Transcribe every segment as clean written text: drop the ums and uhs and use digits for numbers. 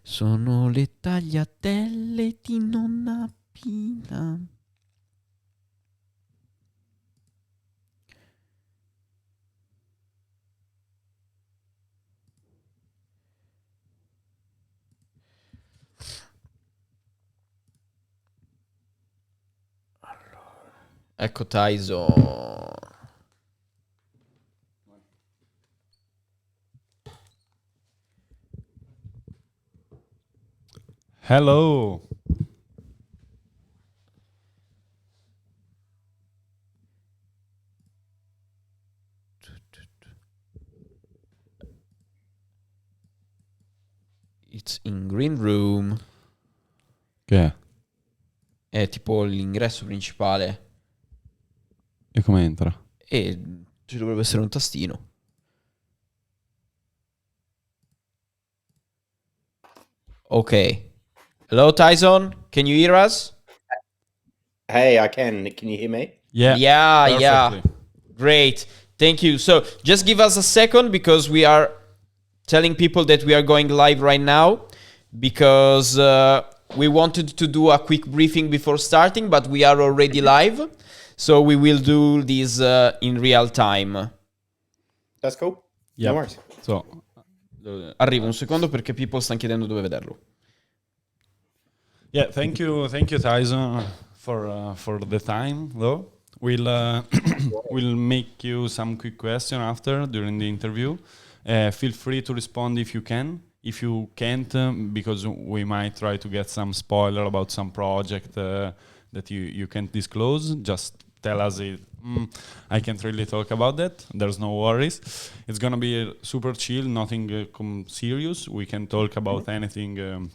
sono le tagliatelle di nonna Pina. Ecco Tyson. Hello. It's in green room. Che è? È tipo l'ingresso principale. E come entra? E ci dovrebbe essere un tastino. Ok. Hello Tyson, can you hear us? Hey, I can. Can you hear me? Yeah. Great. Thank you. So just give us a second because we are telling people that we are going live right now because we wanted to do a quick briefing before starting, but we are already live. So we will do this in real time. That's cool. Yeah. No worries. So, Arrivo un secondo perché people stanno chiedendo dove vederlo. yeah, thank you, Tyson, for the time. Though we'll make you some quick question after during the interview. Feel free to respond if you can. If you can't, because we might try to get some spoiler about some project that you can't disclose, just tell us I can't really talk about that. There's no worries. It's gonna be super chill, nothing serious. We can talk about anything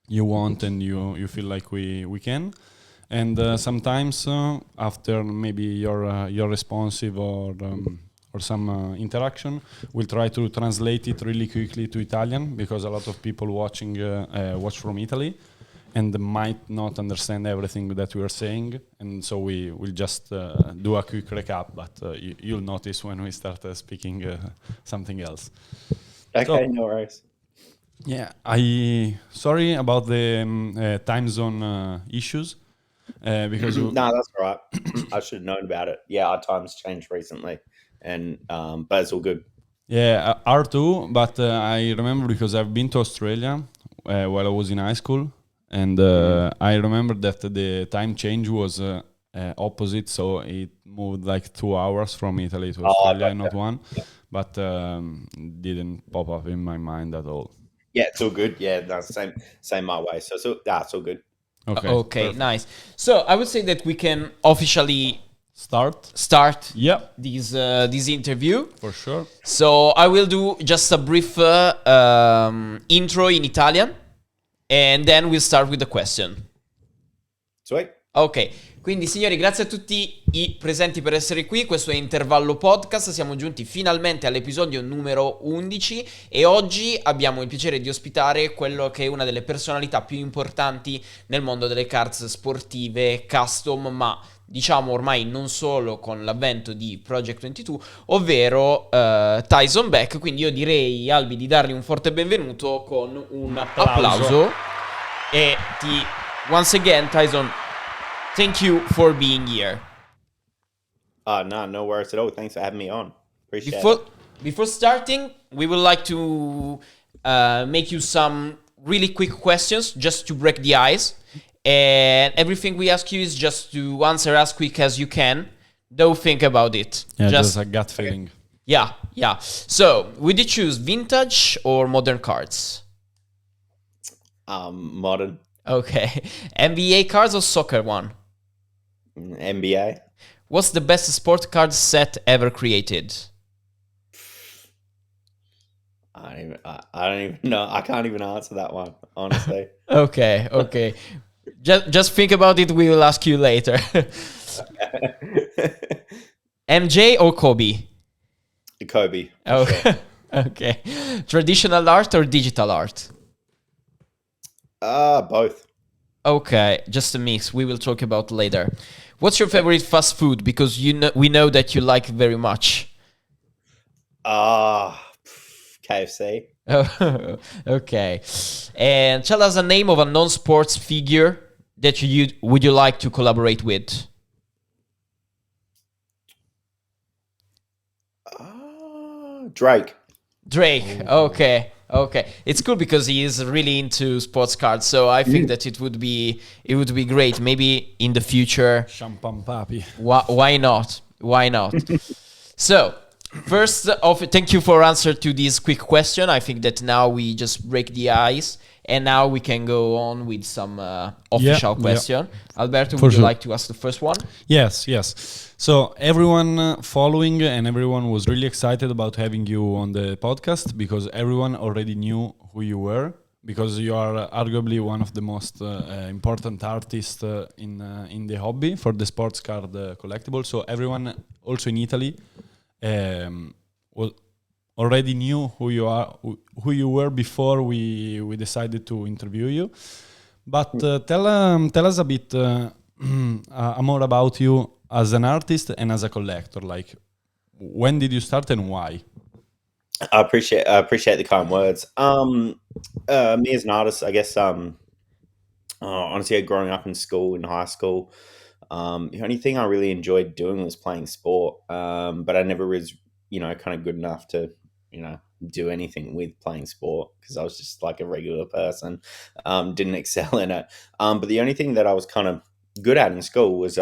you want and you feel like we can. And sometimes after maybe your responsive or some interaction, we'll try to translate it really quickly to Italian because a lot of people watching watch from Italy and might not understand everything that we are saying, and so we will just do a quick recap, but you'll notice when we start speaking something else. Okay, So, no worries. yeah, sorry about the time zone issues because No, that's all right. I should have known about it. Yeah, our time's changed recently, and but it's all good. yeah, R2, but I remember because I've been to Australia while I was in high school, and I remember that the time change was opposite, so it moved like 2 hours from Italy to Australia, not one, but didn't pop up in my mind at all. Yeah, it's all good. Yeah, no, same my way. So it's all good. Okay, nice. So I would say that we can officially start Yeah, this interview. for sure. So I will do just a brief intro in Italian and then we'll start with the question. Sweet. Ok, quindi signori, grazie a tutti i presenti per essere qui. Questo è Intervallo Podcast. Siamo giunti finalmente all'episodio numero 11 e oggi abbiamo il piacere di ospitare quello che è una delle personalità più importanti nel mondo delle cards sportive custom, ma diciamo ormai non solo con l'avvento di Project 22, ovvero TYSON BECK. Quindi io direi, Albi, di dargli un forte benvenuto con un applauso. E once again, TYSON, thank you for being here. No worries at all. Thanks for having me on. Appreciate it. Before starting, we would like to make you some really quick questions just to break the ice. And everything we ask you is just to answer as quick as you can. Don't think about it. Yeah, just a gut feeling. Yeah. So, would you choose vintage or modern cards? Modern. Okay. NBA cards or soccer one? NBA. What's the best sport card set ever created? I don't even know. I can't even answer that one, honestly. Okay. Just think about it. We will ask you later. MJ or Kobe? Kobe. Oh, Sure. okay. Traditional art or digital art? Both. Okay, just a mix. We will talk about later. What's your favorite fast food? Because we know that you like very much. KFC. Oh, okay. And tell us a name of a non-sports figure that you would you like to collaborate with? Drake. Drake. Okay. Okay. It's cool because he is really into sports cards, so I think that it would be great. Maybe in the future. Champagne papi. Why not? Why not? So, first off, thank you for answer to this quick question. I think that now we just break the ice, and now we can go on with some official question. Alberto, would you like to ask the first one? Yes. So everyone following and everyone was really excited about having you on the podcast because everyone already knew who you were, because you are arguably one of the most important artists in the hobby for the sports card collectible. So everyone, also in Italy, already knew who you were before we decided to interview you. But tell us a bit more about you as an artist and as a collector. Like, when did you start and why? I appreciate the kind words. Me as an artist, I guess. Honestly, growing up in school, in high school, the only thing I really enjoyed doing was playing sport. But I never was, kind of good enough to, do anything with playing sport because I was just like a regular person. Didn't excel in it. But the only thing that I was kind of good at in school was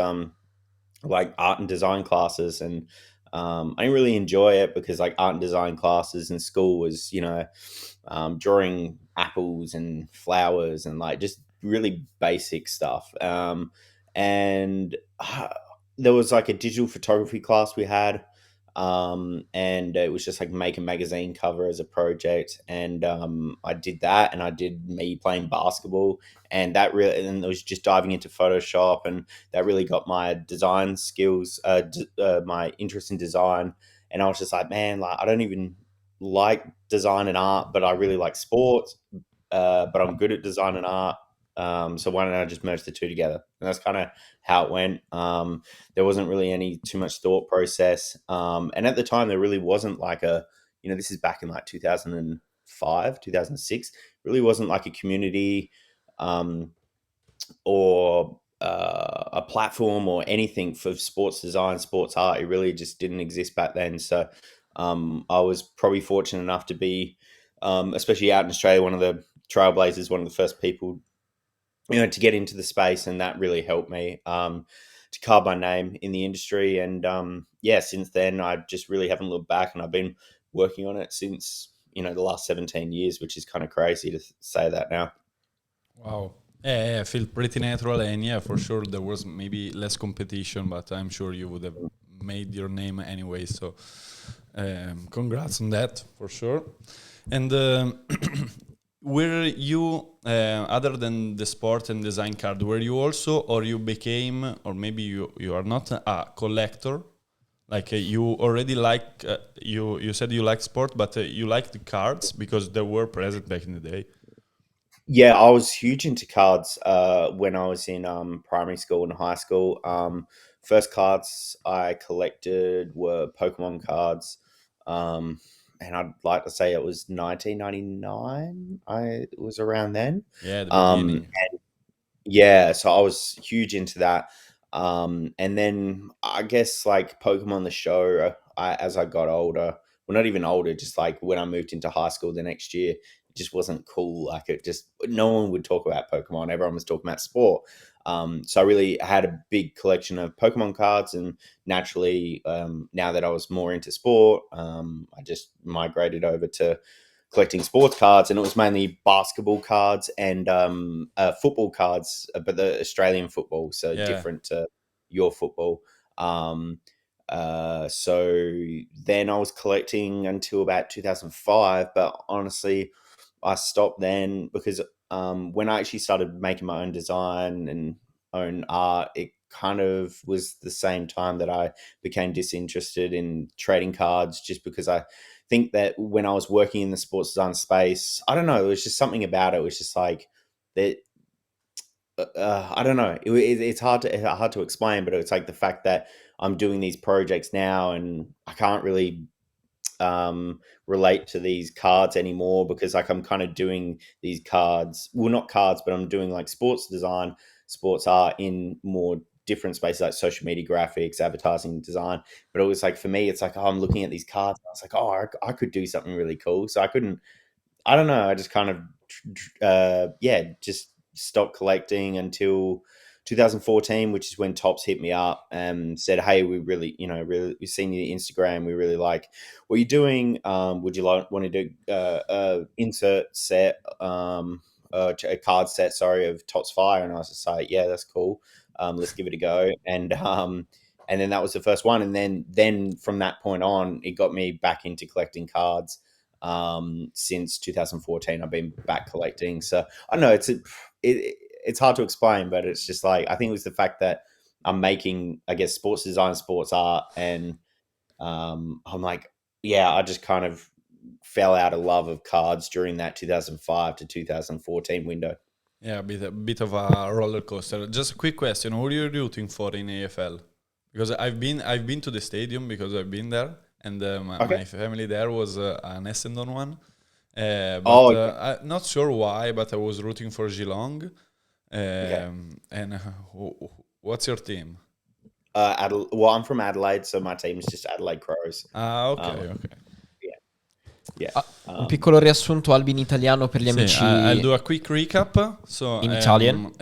like art and design classes, and I didn't really enjoy it because like art and design classes in school was drawing apples and flowers and like just really basic stuff. And there was like a digital photography class we had, and it was just like make a magazine cover as a project, and I did that, and I did me playing basketball, and that really, and it was just diving into Photoshop, and that really got my design skills, my interest in design. And I was just like, man, like I don't even like design and art, but I really like sports, but I'm good at design and art. So why don't I just merge the two together? And that's kind of how it went. There wasn't really any too much thought process. And at the time, there really wasn't like this is back in like 2005, 2006, really wasn't like a community or a platform or anything for sports design, sports art. It really just didn't exist back then. So I was probably fortunate enough to be, especially out in Australia, one of the trailblazers, one of the first people to get into the space, and that really helped me to carve my name in the industry. And since then, I just really haven't looked back, and I've been working on it since the last 17 years, which is kind of crazy to say that now. Wow. Yeah, I feel pretty natural, and yeah, for sure there was maybe less competition, but I'm sure you would have made your name anyway. So, congrats on that for sure. And were you, other than the sport and design card, were you also, or you became, or maybe you are not a collector? Like you already like, you said you like sport, but you like the cards because they were present back in the day. Yeah, I was huge into cards when I was in primary school and high school. First cards I collected were Pokemon cards. And I'd like to say it was 1999. It was around then. Yeah, the beginning. Yeah, so I was huge into that. And then I guess like Pokemon the show, as I got older, well, not even older, just like when I moved into high school the next year, it just wasn't cool. Like it just, no one would talk about Pokemon. Everyone was talking about sport. So I really had a big collection of Pokemon cards, and naturally, now that I was more into sport, I just migrated over to collecting sports cards, and it was mainly basketball cards and football cards, but the Australian football, so different to your football. So then I was collecting until about 2005, but honestly, I stopped then because when I actually started making my own design and own art, it kind of was the same time that I became disinterested in trading cards, just because I think that when I was working in the sports design space, I don't know, it was just something about it. It was just like that. I don't know. It's hard to explain, but it's like the fact that I'm doing these projects now, and I can't really relate to these cards anymore, because like I'm kind of doing these cards, well, not cards, but I'm doing like sports design, sports art in more different spaces like social media, graphics, advertising, design. But it was like, for me, it's like, oh, I'm looking at these cards, and I was like, oh, I could do something really cool. So I don't know, I just kind of just stopped collecting until 2014, which is when Topps hit me up and said, "Hey, we really, we've seen your Instagram. We really like what you're doing. Would you want to do insert set, a card set, sorry, of Topps Fire?" And I was just like, "Yeah, that's cool. Let's give it a go." And then that was the first one, and then from that point on, it got me back into collecting cards. Since 2014, I've been back collecting. So I know it's hard to explain, but it's just like, I think it was the fact that I'm making, I guess, sports design, sports art, and I'm like, yeah, I just kind of fell out of love of cards during that 2005 to 2014 window. Yeah, a bit of a roller coaster. Just a quick question: who are you rooting for in AFL? Because I've been to the stadium because I've been there, and my family there was an Essendon one. I'm not sure why, but I was rooting for Geelong. And what's your team? Well, I'm from Adelaide, so my team is just Adelaide Crows. Okay. Yeah. Un piccolo riassunto, Albi, in italiano per gli amici. I'll do a quick recap. So, in Italian.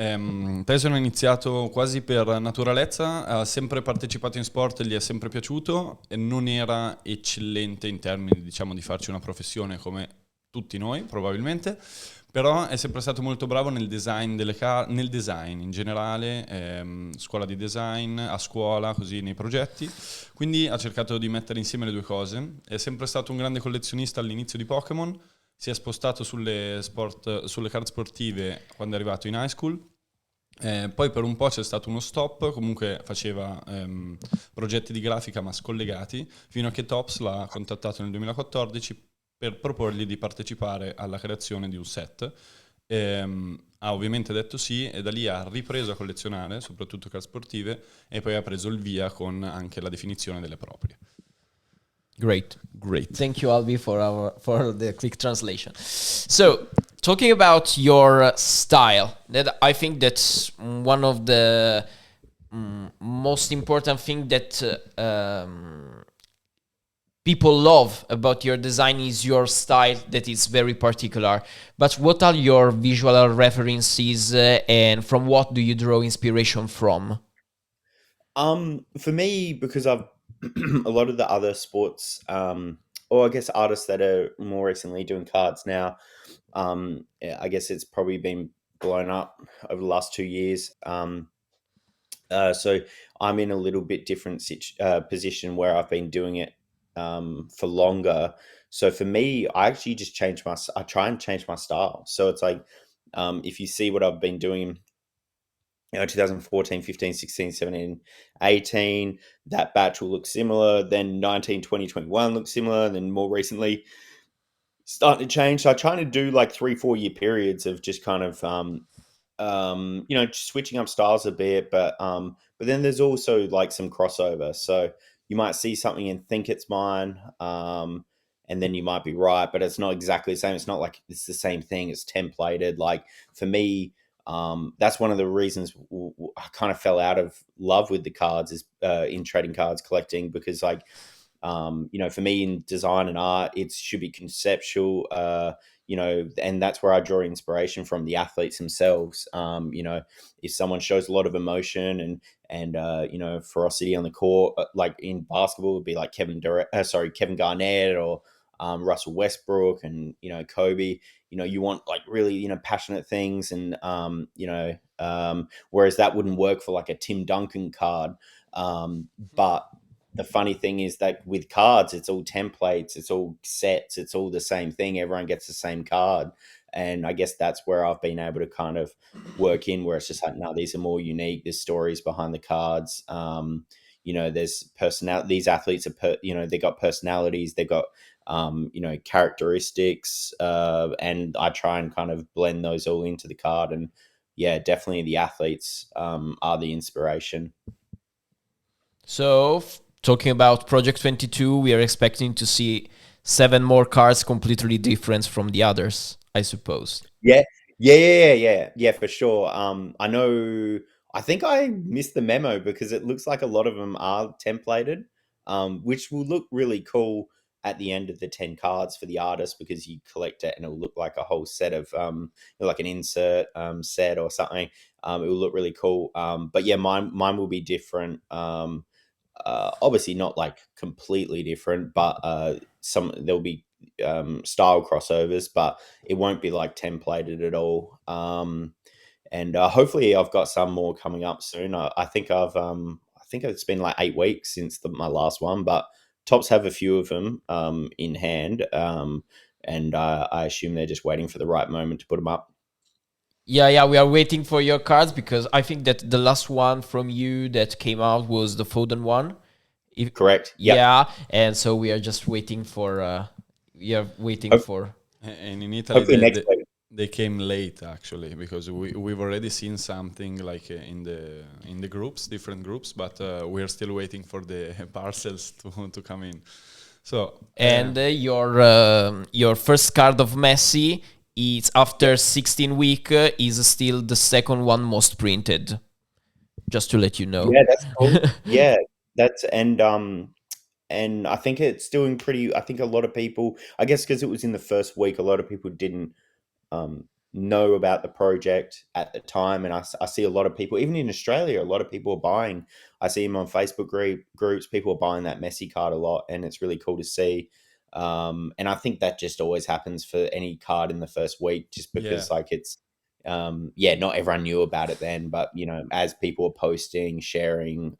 Tyson ha iniziato quasi per naturalezza, ha sempre partecipato in sport, gli è sempre piaciuto, e non era eccellente in termini, diciamo, di farci una professione come tutti noi, probabilmente. Però è sempre stato molto bravo nel design nel design in generale, scuola di design, a scuola, così nei progetti. Quindi ha cercato di mettere insieme le due cose. È sempre stato un grande collezionista all'inizio di Pokémon, si è spostato sulle carte sportive quando è arrivato in high school. Poi per un po' c'è stato uno stop, comunque faceva progetti di grafica ma scollegati, fino a che Topps l'ha contattato nel 2014 per proporgli di partecipare alla creazione di un set. Ha ovviamente detto sì, e da lì ha ripreso a collezionare, soprattutto carte sportive, e poi ha preso il via con anche la definizione delle proprie. Great. Thank you, Albi, for the quick translation. So, talking about your style, that I think that's one of the most important thing that people love about your design is your style, that is very particular. But what are your visual references, and from what do you draw inspiration from? For me, because I've a lot of the other sports, or I guess artists that are more recently doing cards now, I guess it's probably been blown up over the last 2 years. So I'm in a little bit different position where I've been doing it for longer. So for me, I actually just I try and change my style. So it's like, if you see what I've been doing, 2014, 15, 16, 17, 18, that batch will look similar. Then 19, 20, 21 looks similar. And then more recently, starting to change. So I try to do like 3-4 year periods of just kind of, just switching up styles a bit. But then there's also like some crossover. So you might see something and think it's mine, and then you might be right, but it's not exactly the same. It's not like it's the same thing. It's templated. Like for me, that's one of the reasons I kind of fell out of love with the cards, is in trading cards, collecting, because like, for me in design and art, it should be conceptual, and that's where I draw inspiration from the athletes themselves. If someone shows a lot of emotion and ferocity on the court, like in basketball, would be like Kevin Garnett or Russell Westbrook and Kobe. You want like really passionate things, and whereas that wouldn't work for like a Tim Duncan card. But the funny thing is that with cards, it's all templates, it's all sets, it's all the same thing. Everyone gets the same card. And I guess that's where I've been able to kind of work in, where it's just like, no, these are more unique. There's stories behind the cards. There's personality. These athletes are, they got personalities. They've got, characteristics. And I try and kind of blend those all into the card. And yeah, definitely the athletes are the inspiration. So, talking about Project 22, we are expecting to see 7 more cards completely different from the others, I suppose. Yeah, for sure. I think I missed the memo because it looks like a lot of them are templated, which will look really cool at the end of the 10 cards for the artist because you collect it and it'll look like a whole set of, like an insert set or something. It will look really cool. But yeah, mine will be different. Obviously not like completely different, but there'll be style crossovers, but it won't be like templated at all. And hopefully I've got some more coming up soon. I think I think it's been like 8 weeks since my last one, but Tops have a few of them in hand, and I assume they're just waiting for the right moment to put them up. Yeah, we are waiting for your cards because I think that the last one from you that came out was the Foden one. Correct. Yep. Yeah, and so we are just waiting for. And in Italy, Hopefully next week. they came late actually because we've already seen something like in the groups, different groups, but we're still waiting for the parcels to come in. So And your first card of Messi is after 16 week is still the second one most printed. Just to let you know. Yeah, that's cool. Yeah, that's and I think it's doing pretty. I think a lot of people, I guess, because it was in the first week, a lot of people didn't um, know about the project at the time, and I see a lot of people, even in Australia, a lot of people are buying. I see them on Facebook groups. People are buying that Messi card a lot, and it's really cool to see. And I think that just always happens for any card in the first week, just because like it's not everyone knew about it then, but as people are posting, sharing,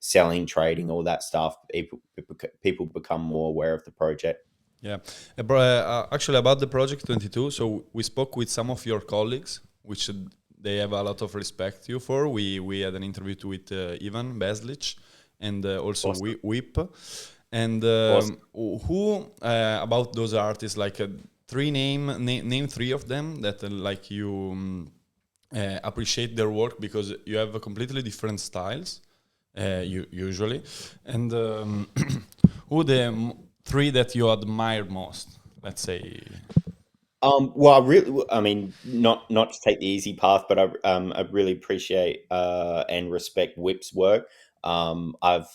selling, trading, all that stuff, people become more aware of the project. Yeah, actually about the project 22. So we spoke with some of your colleagues, which they have a lot of respect you for. We had an interview with Ivan Beslic and also Awesome. Whip. And Awesome. who about those artists, like name three of them that like you appreciate their work because you have a completely different styles, usually. And who the three that you admire most, let's say? Well, I mean, not to take the easy path, but I really appreciate and respect Whip's work. I've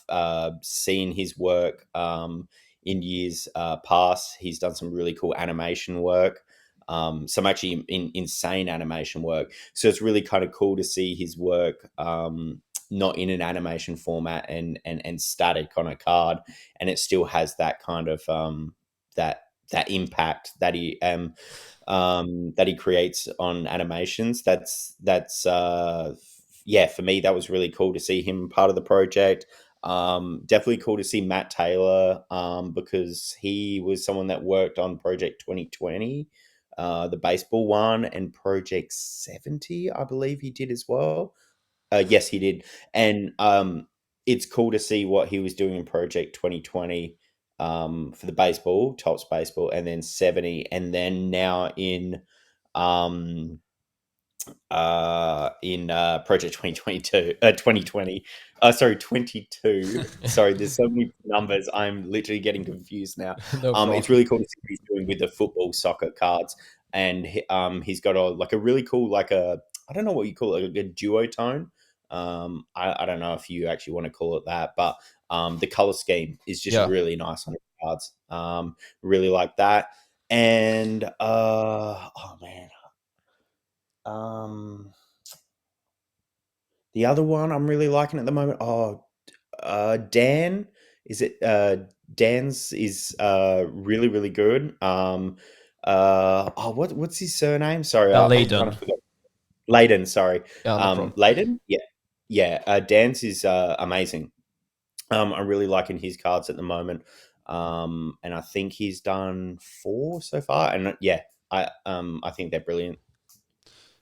seen his work in years past. He's done some really cool animation work, some actually insane animation work. So it's really kind of cool to see his work not in an animation format and static on a card, and it still has that kind of that impact that he creates on animations. Yeah, for me that was really cool to see him part of the project. Definitely cool to see Matt Taylor, because he was someone that worked on Project 2020, the baseball one, and Project 70, I believe he did as well. Yes, he did. And it's cool to see what he was doing in Project 2020, for the baseball, Tops baseball, and then 70, and then now um, Project 2022, 2020. Sorry, 22. Sorry, there's so many numbers. I'm literally getting confused now. No problem. It's really cool to see what he's doing with the football soccer cards, and he's got a really cool, like I don't know what you call it, like a duotone. I don't know if you actually want to call it that, but the color scheme is just Yeah. really nice on the cards. Really like that. And oh man, the other one I'm really liking at the moment. Oh, Dan, is it? Dan's is really really good. What's his surname? Sorry, I'm kind Layden. of forgot. Layden, sorry. Yeah, no problem. Layden, yeah. Dan's is amazing. I'm really liking his cards at the moment. And I think he's done 4 so far. And I think they're brilliant.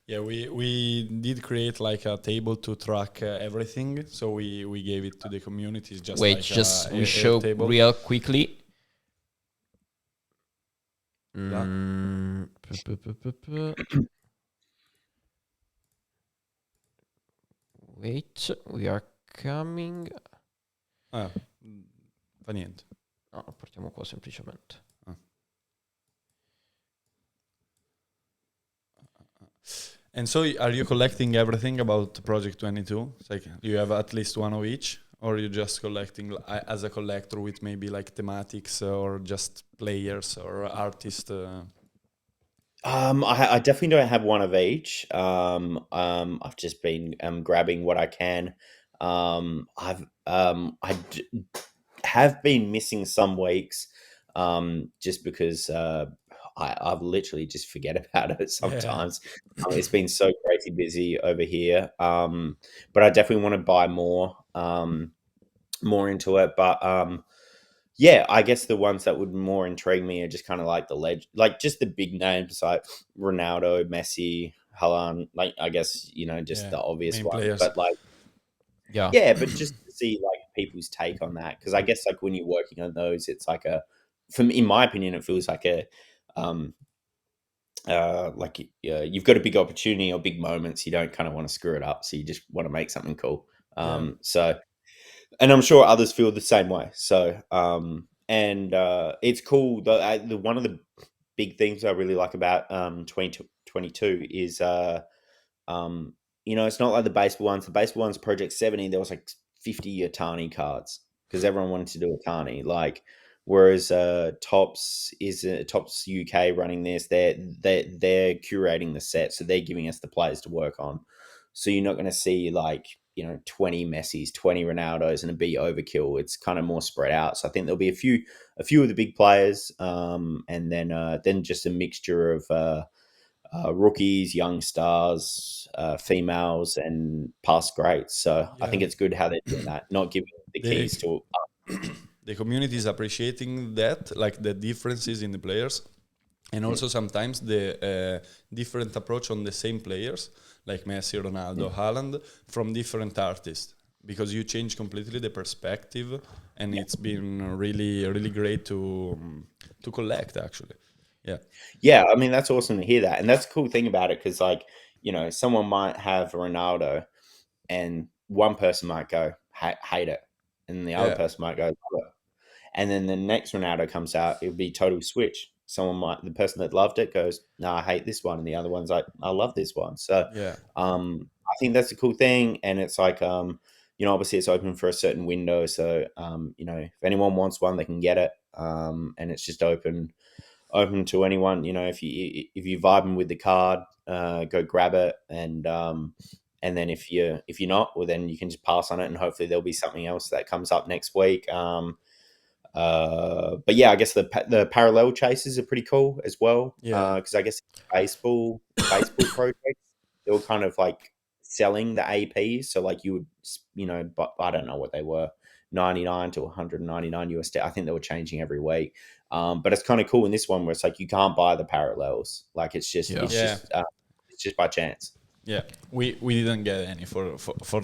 Yeah, we did create like a table to track everything. So we gave it to the community. It's just Wait, like just we a show table. real quickly. Yeah. Wait, we are coming. Ah, fa niente. No, lo portiamo qua semplicemente. And so are you collecting everything about Project 22? It's like you have at least one of each, or you just collecting as a collector with maybe like thematics or just players or artists? I definitely don't have one of each. I've just been grabbing what I can. Have been missing some weeks, just because I've literally just forget about it sometimes. It's been so crazy busy over here. But I definitely want to buy more into it. But yeah, I guess the ones that would more intrigue me are just kind of like like just the big names like Ronaldo, Messi, Haaland. Like I guess just the obvious main ones, players. but like yeah, but just to see like people's take on that, because I guess like when you're working on those, it's like in my opinion, it feels like you've got a big opportunity or big moments. You don't kind of want to screw it up, so you just want to make something cool. So. And I'm sure others feel the same way. So, it's cool. The one of the big things I really like about 2022 is, it's not like the baseball ones. The baseball ones, Project 70, there was like 50 Atani cards because everyone wanted to do Atani. Like, whereas Tops UK running this, they're curating the set, so they're giving us the players to work on. So you're not going to see like 20 Messis, 20 Ronaldos, and a be overkill. It's kind of more spread out. So I think there'll be a few of the big players, and then just a mixture of rookies, young stars, females, and past greats. So I think it's good how they're doing that, not giving the keys to. The community is appreciating that, like the differences in the players, and also sometimes the different approach on the same players, like Messi, Ronaldo, Haaland, from different artists, because you change completely the perspective, and it's been really, really great to collect, actually. Yeah, I mean, that's awesome to hear that. And that's a cool thing about it because, like, someone might have Ronaldo and one person might go, hate it. And the other person might go, love it. And then the next Ronaldo comes out, it would be total switch. The person that loved it goes, no, I hate this one. And the other one's like, I love this one. So I think that's a cool thing. And it's like, obviously it's open for a certain window. So, if anyone wants one, they can get it. And it's just open to anyone. If you vibing with the card, go grab it. And then if you're not, well, then you can just pass on it. And hopefully there'll be something else that comes up next week. But yeah, I guess the parallel chases are pretty cool as well. Because I guess baseball projects, they were kind of like selling the APs. So like you would, but I don't know what they were, 99 to 199 USD. I think they were changing every week. But it's kind of cool in this one where it's like you can't buy the parallels. Like it's just by chance. Yeah, we didn't get any for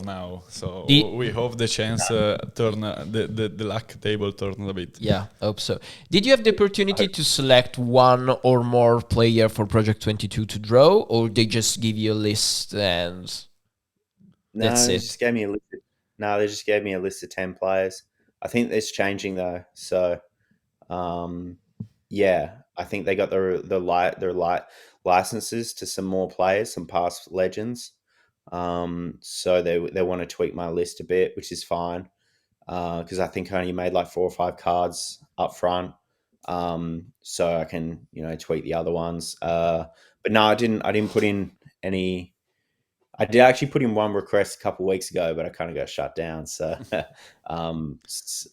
now, so we hope the chance turn the luck table turns a bit. Yeah, I hope so. Did you have the opportunity to select one or more player for Project 22 to draw, or they just give you a list and that's it? They just gave me a list. They just gave me a list of 10 players. I think it's changing though, so yeah, I think they got their licenses to some more players, some past legends. So they want to tweak my list a bit, which is fine. Because I think I only made like 4 or 5 cards up front. So I can, tweak the other ones. But no, I didn't put in any. I did actually put in one request a couple of weeks ago, but I kind of got shut down. So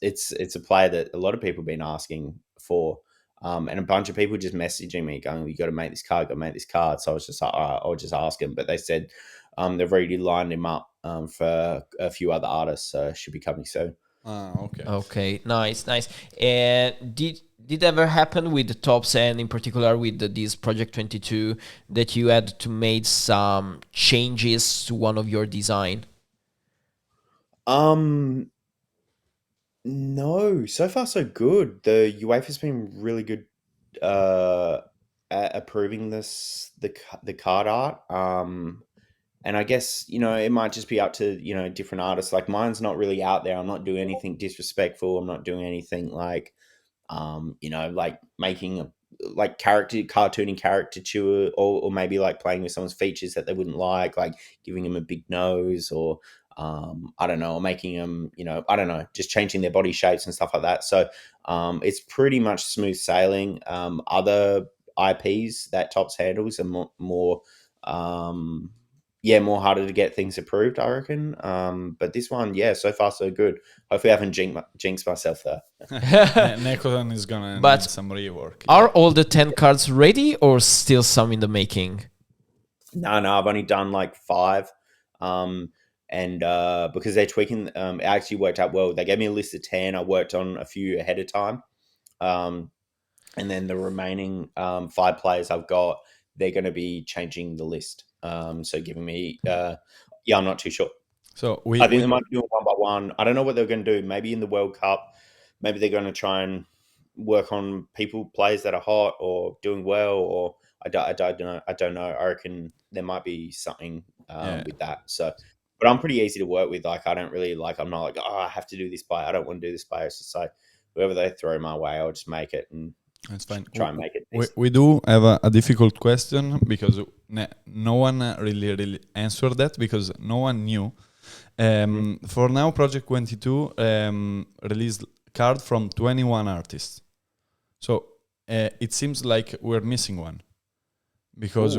it's a player that a lot of people have been asking for. And a bunch of people just messaging me going, you got to make this card, So I was just like, all right, I'll just ask him. But they said they've already lined him up for a few other artists, so it should be coming soon. Okay. Okay, nice. And did ever happen with the tops, and in particular with this Project 22, that you had to make some changes to one of your design? No, so far so good. The UEFA's been really good at approving the card art. And I guess, it might just be up to, different artists. Like mine's not really out there. I'm not doing anything disrespectful. I'm not doing anything like, like making like cartooning caricature, or maybe like playing with someone's features that they wouldn't like giving them a big nose, or I don't know, or making them, I don't know, just changing their body shapes and stuff like that. So it's pretty much smooth sailing. Other IPs that Tops handles are more more harder to get things approved, I reckon. But this one, so far so good. Hopefully I haven't jinxed myself there. Nekodan is gonna But need some rework. Are all the 10 cards ready or still some in the making? No, I've only done like 5. And because they're tweaking, it actually worked out well. They gave me a list of 10. I worked on a few ahead of time. And then the remaining 5 players I've got, they're going to be changing the list. So giving me, I'm not too sure. So I think they might be doing one by one. I don't know what they're going to do. Maybe in the World Cup, maybe they're going to try and work on players that are hot or doing well, or I don't know. I reckon there might be something with that. So, but I'm pretty easy to work with. Like, I don't really I'm not like, I have to do this player. I don't want to do this player. It's just like whoever they throw my way, I'll just make it and that's fine. Try and make it. We do have a difficult question because no one really answered that because no one knew. For now, Project 22 released card from 21 artists. So it seems like we're missing one because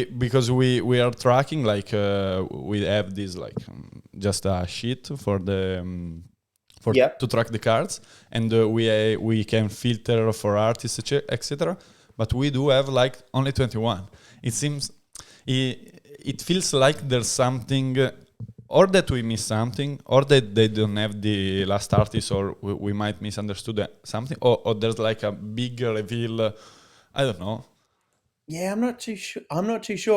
because we are tracking we have this just a sheet for the to track the cards, and we can filter for artists, etc. But we do have only 21. It seems it feels like there's something, or that we miss something, or that they don't have the last artist, or we might misunderstood something, or there's a big reveal. I don't know. Yeah, I'm not too sure.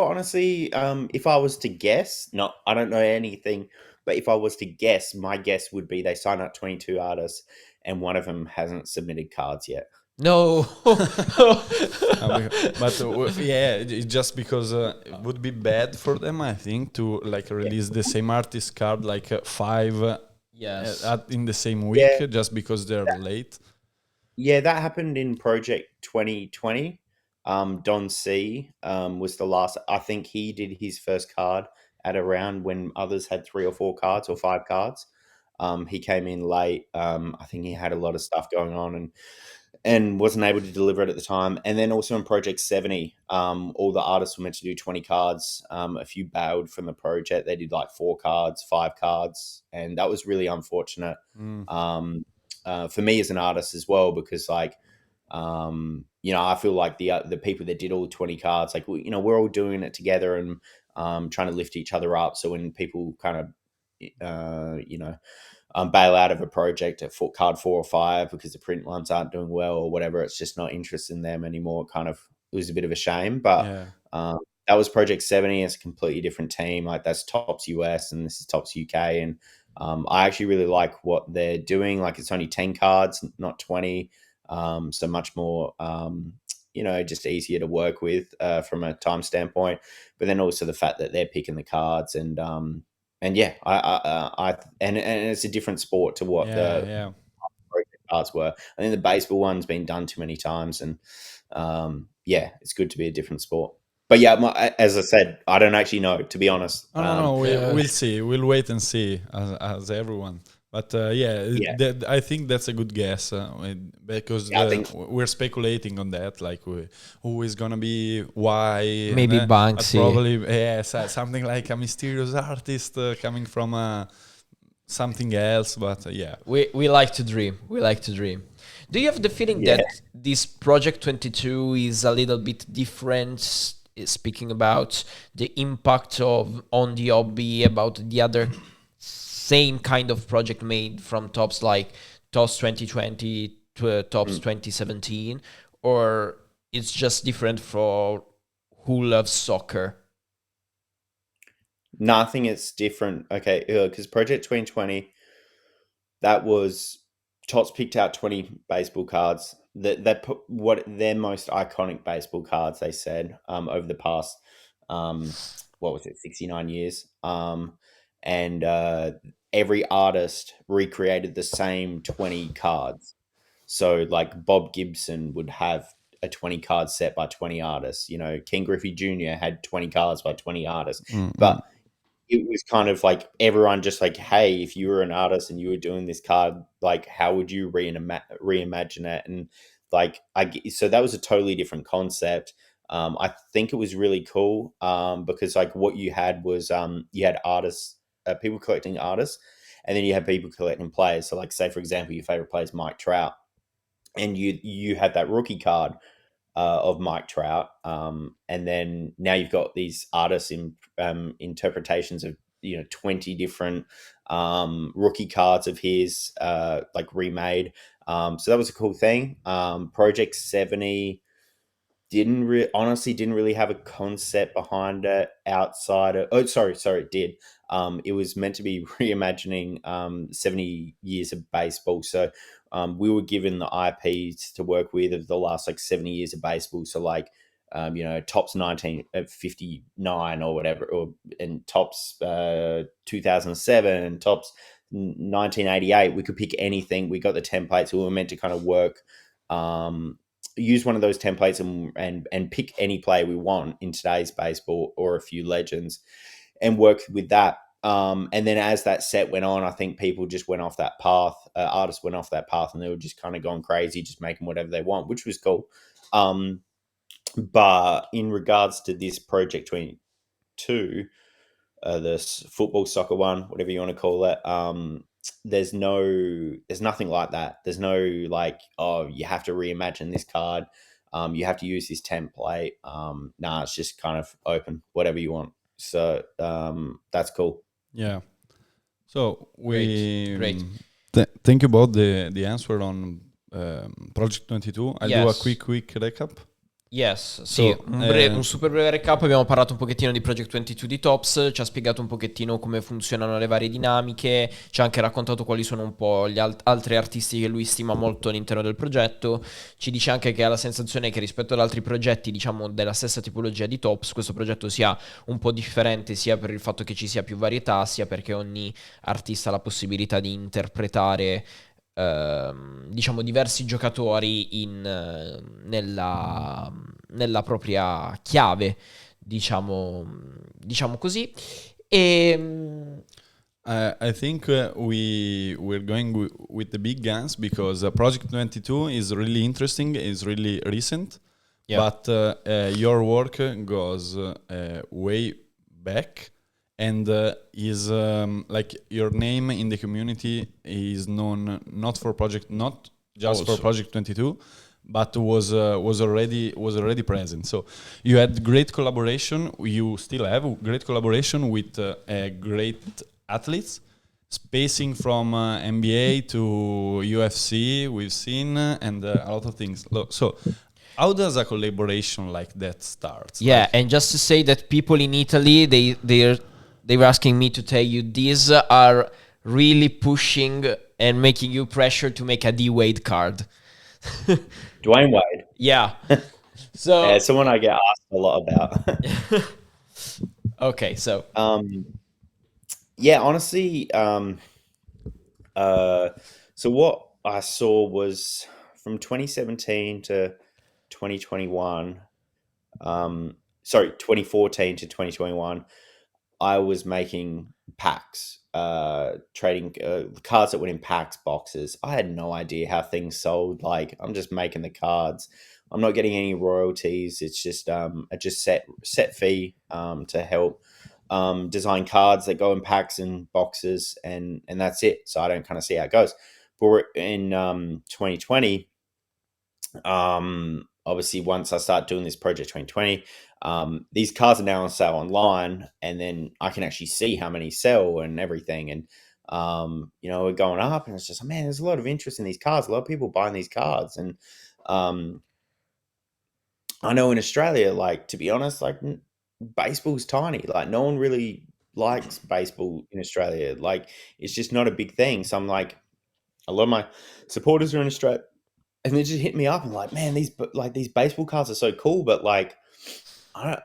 Honestly, if I was to guess, I don't know anything. But if I was to guess, my guess would be they sign up 22 artists and one of them hasn't submitted cards yet. No. But it's just because it would be bad for them, I think, to release the same artist card 5 in the same week just because they're late. Yeah, that happened in Project 2020. Don C was the last. I think he did his first card at around when others had 3 or 4 cards or 5 cards. He came in late. I think he had a lot of stuff going on and wasn't able to deliver it at the time. And then also in Project 70, all the artists were meant to do 20 cards. A few bailed from the project. They did 4 cards, 5 cards, and that was really unfortunate for me as an artist as well, because I feel like the people that did all 20 cards, we're all doing it together and trying to lift each other up. So when people kind of, bail out of a project at card 4 or 5 because the print ones aren't doing well or whatever, it's just not interested in them anymore. It was a bit of a shame, but that was Project 70. It's a completely different team. That's Tops US and this is Tops UK. And I actually really like what they're doing. It's only 10 cards, not 20. So much more, just easier to work with from a time standpoint. But then also the fact that they're picking the cards and it's a different sport to what the cards were. I think the baseball one's been done too many times, and it's good to be a different sport. But as I said, I don't actually know, to be honest. No, we'll see. We'll wait and see, as everyone. But I think that's a good guess because we're speculating on that, who is gonna be, why, maybe Banksy, probably something like a mysterious artist coming from something else. But we like to dream. Do you have the feeling that this Project 22 is a little bit different? Speaking about the impact on the hobby, about the other same kind of project made from Tops, like Tops 2020 to Tops 2017, or it's just different for who loves soccer? Nothing is different. Okay, because Project 2020, that was Tops picked out 20 baseball cards that put what their most iconic baseball cards, they said, over the past 69 years. And every artist recreated the same 20 cards. So like Bob Gibson would have a 20 card set by 20 artists. Ken Griffey Jr. had 20 cards by 20 artists. But it was kind of like everyone just like, hey, if you were an artist and you were doing this card, like how would you reimagine it? And like so that was a totally different concept. I think it was really cool because like what you had was you had artists, people collecting artists, and then you had people collecting players. So like say for example your favorite player is Mike Trout, and you had that rookie card of Mike Trout, and then now you've got these artists in interpretations of 20 different rookie cards of his, like remade. So that was a cool thing. Project 70 honestly didn't really have a concept behind it outside of it did. It was meant to be reimagining 70 years of baseball. So we were given the IPs to work with of the last like 70 years of baseball. So like tops 1959 or whatever, and tops 2007 and tops 1988. We could pick anything. We got the templates. We were meant to kind of work, use one of those templates and pick any player we want in today's baseball or a few legends and work with that. And then as that set went on, I think people just went off that path. Artists went off that path and they were just kind of going crazy, just making whatever they want, which was cool. But in regards to this Project 22, this football soccer one, whatever you want to call it, there's nothing like that. There's no like, oh, you have to reimagine this card. You have to use this template. It's just kind of open, whatever you want. So that's cool. Yeah. So Great. Thank you about the answer on Project 22. I'll do a quick recap. Yes, sì, un super breve recap. Abbiamo parlato un pochettino di Project 22 di Tops, ci ha spiegato un pochettino come funzionano le varie dinamiche, ci ha anche raccontato quali sono un po' gli altri artisti che lui stima molto all'interno del progetto. Ci dice anche che ha la sensazione che rispetto ad altri progetti, diciamo della stessa tipologia di Tops, questo progetto sia un po' differente sia per il fatto che ci sia più varietà, sia perché ogni artista ha la possibilità di interpretare diciamo diversi giocatori nella propria chiave, diciamo così. E I think we're going with the big guns because Project 22 is really interesting, is really recent, but your work goes way back. And is like your name in the community is known not just for Project 22, but was already present. So you had great collaboration. You still have great collaboration with great athletes, spacing from NBA to UFC. We've seen and a lot of things. So how does a collaboration like that start? Yeah, and just to say that people in Italy, they were asking me to tell you these are really pushing and making you pressure to make a D-Wade card. Dwayne Wade. Yeah. So yeah, someone I get asked a lot about. Okay, so yeah, honestly, so what I saw was from 2017 to 2021, 2014 to 2021, I was making packs, trading cards that went in packs, boxes. I had no idea how things sold. Like, I'm just making the cards. I'm not getting any royalties. It's just set fee to help design cards that go in packs and boxes, and that's it. So I don't kind of see how it goes. But we're in 2020. Obviously, once I start doing this Project 2020, these cards are now on sale online, and then I can actually see how many sell and everything. And we're going up, and it's just, man, there's a lot of interest in these cards. A lot of people buying these cards, and I know in Australia, like, to be honest, like, baseball's tiny. Like, no one really likes baseball in Australia. Like, it's just not a big thing. So I'm like, a lot of my supporters are in Australia. And they just hit me up and like, man, these baseball cards are so cool, but like, I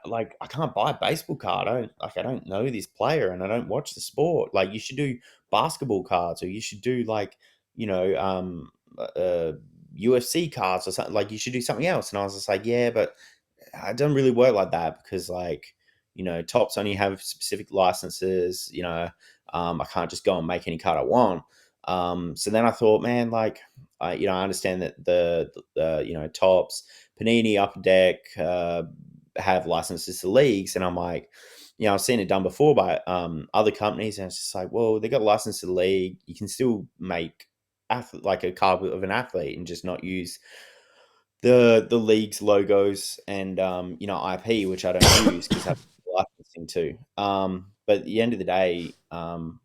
can't buy a baseball card. I don't know this player and I don't watch the sport. Like, you should basketball cards, or you should do like, UFC cards or something. Like you should do something else. And I was just like, yeah, but it doesn't really work like that because like, Tops only have specific licenses, I can't just go and make any card I want. So then I thought, man, like, I understand that the Tops, Panini, Upper Deck have licenses to leagues, and I'm like, I've seen it done before by other companies, and it's just like, well, they got a license to the league. You can still make like a card of an athlete and just not use the league's logos and IP, which I don't use because I have licensing too. But at the end of the day, in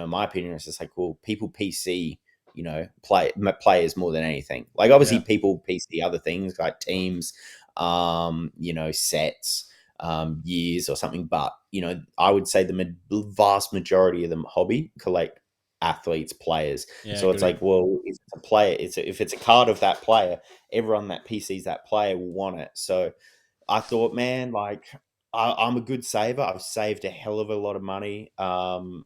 my opinion, it's just like, well, people PC, players more than anything. Like obviously, people PC other things like teams, sets, years or something. But I would say the vast majority of them hobby collect athletes, players. So it's like, well, if it's a player, if it's a card of that player, everyone that PCs that player will want it. So I thought, man, like I'm a good saver. I've saved a hell of a lot of money over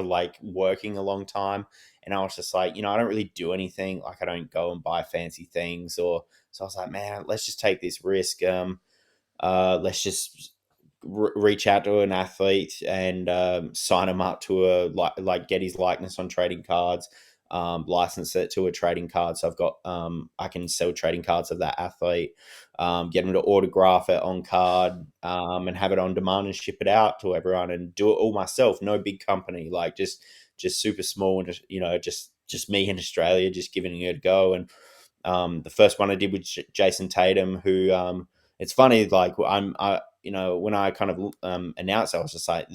like working a long time. And I was just like, I don't really do anything. Like I don't go and buy fancy things so I was like, man, let's just take this risk. Let's just reach out to an athlete and sign him up to a like get his likeness on trading cards, license it to a trading card. So I've got I can sell trading cards of that athlete, get him to autograph it on card, and have it on demand and ship it out to everyone and do it all myself. No big company, like just super small and just me in Australia, just giving it a go. And the first one I did with Jason Tatum, who it's funny, like when I kind of announced, I was just like,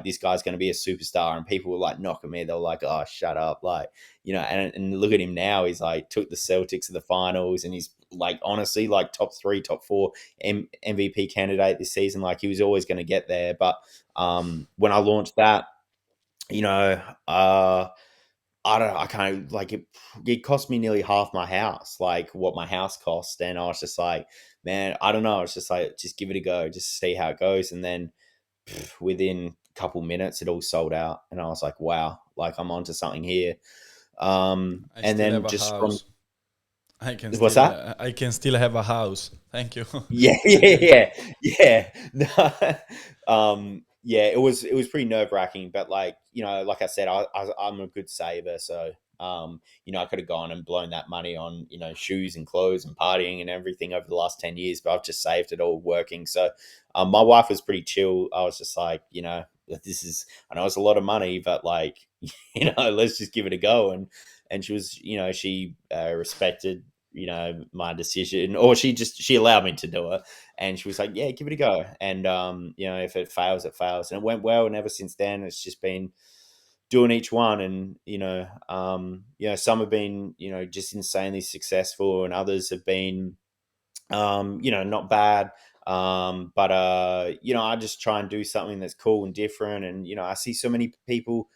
this guy's going to be a superstar, and people were like knocking me. They were like, "Oh, shut up!" Like, and look at him now. He's like took the Celtics to the finals, and he's like honestly like top 3, top 4 MVP candidate this season. Like he was always going to get there. But when I launched that, I don't know. I kind of like it cost me nearly half my house, like what my house cost. And I was just like, man, I don't know. It's just like, just give it a go, just see how it goes. And then within a couple minutes, it all sold out. And I was like, wow, like I'm onto something here. And then just from, what's that? I can still have a house. Thank you. Yeah. No, yeah, it was pretty nerve wracking, but like, like I said, I'm a good saver. So, I could have gone and blown that money on, shoes and clothes and partying and everything over the last 10 years, but I've just saved it all working. So, my wife was pretty chill. I was just like, I know it's a lot of money, but like, let's just give it a go. And she was, she respected, my decision, or she allowed me to do it, and she was like, yeah, give it a go. And if it fails, it fails. And it went well, and ever since then it's just been doing each one. And some have been just insanely successful, and others have been not bad. But I just try and do something that's cool and different. And I see so many people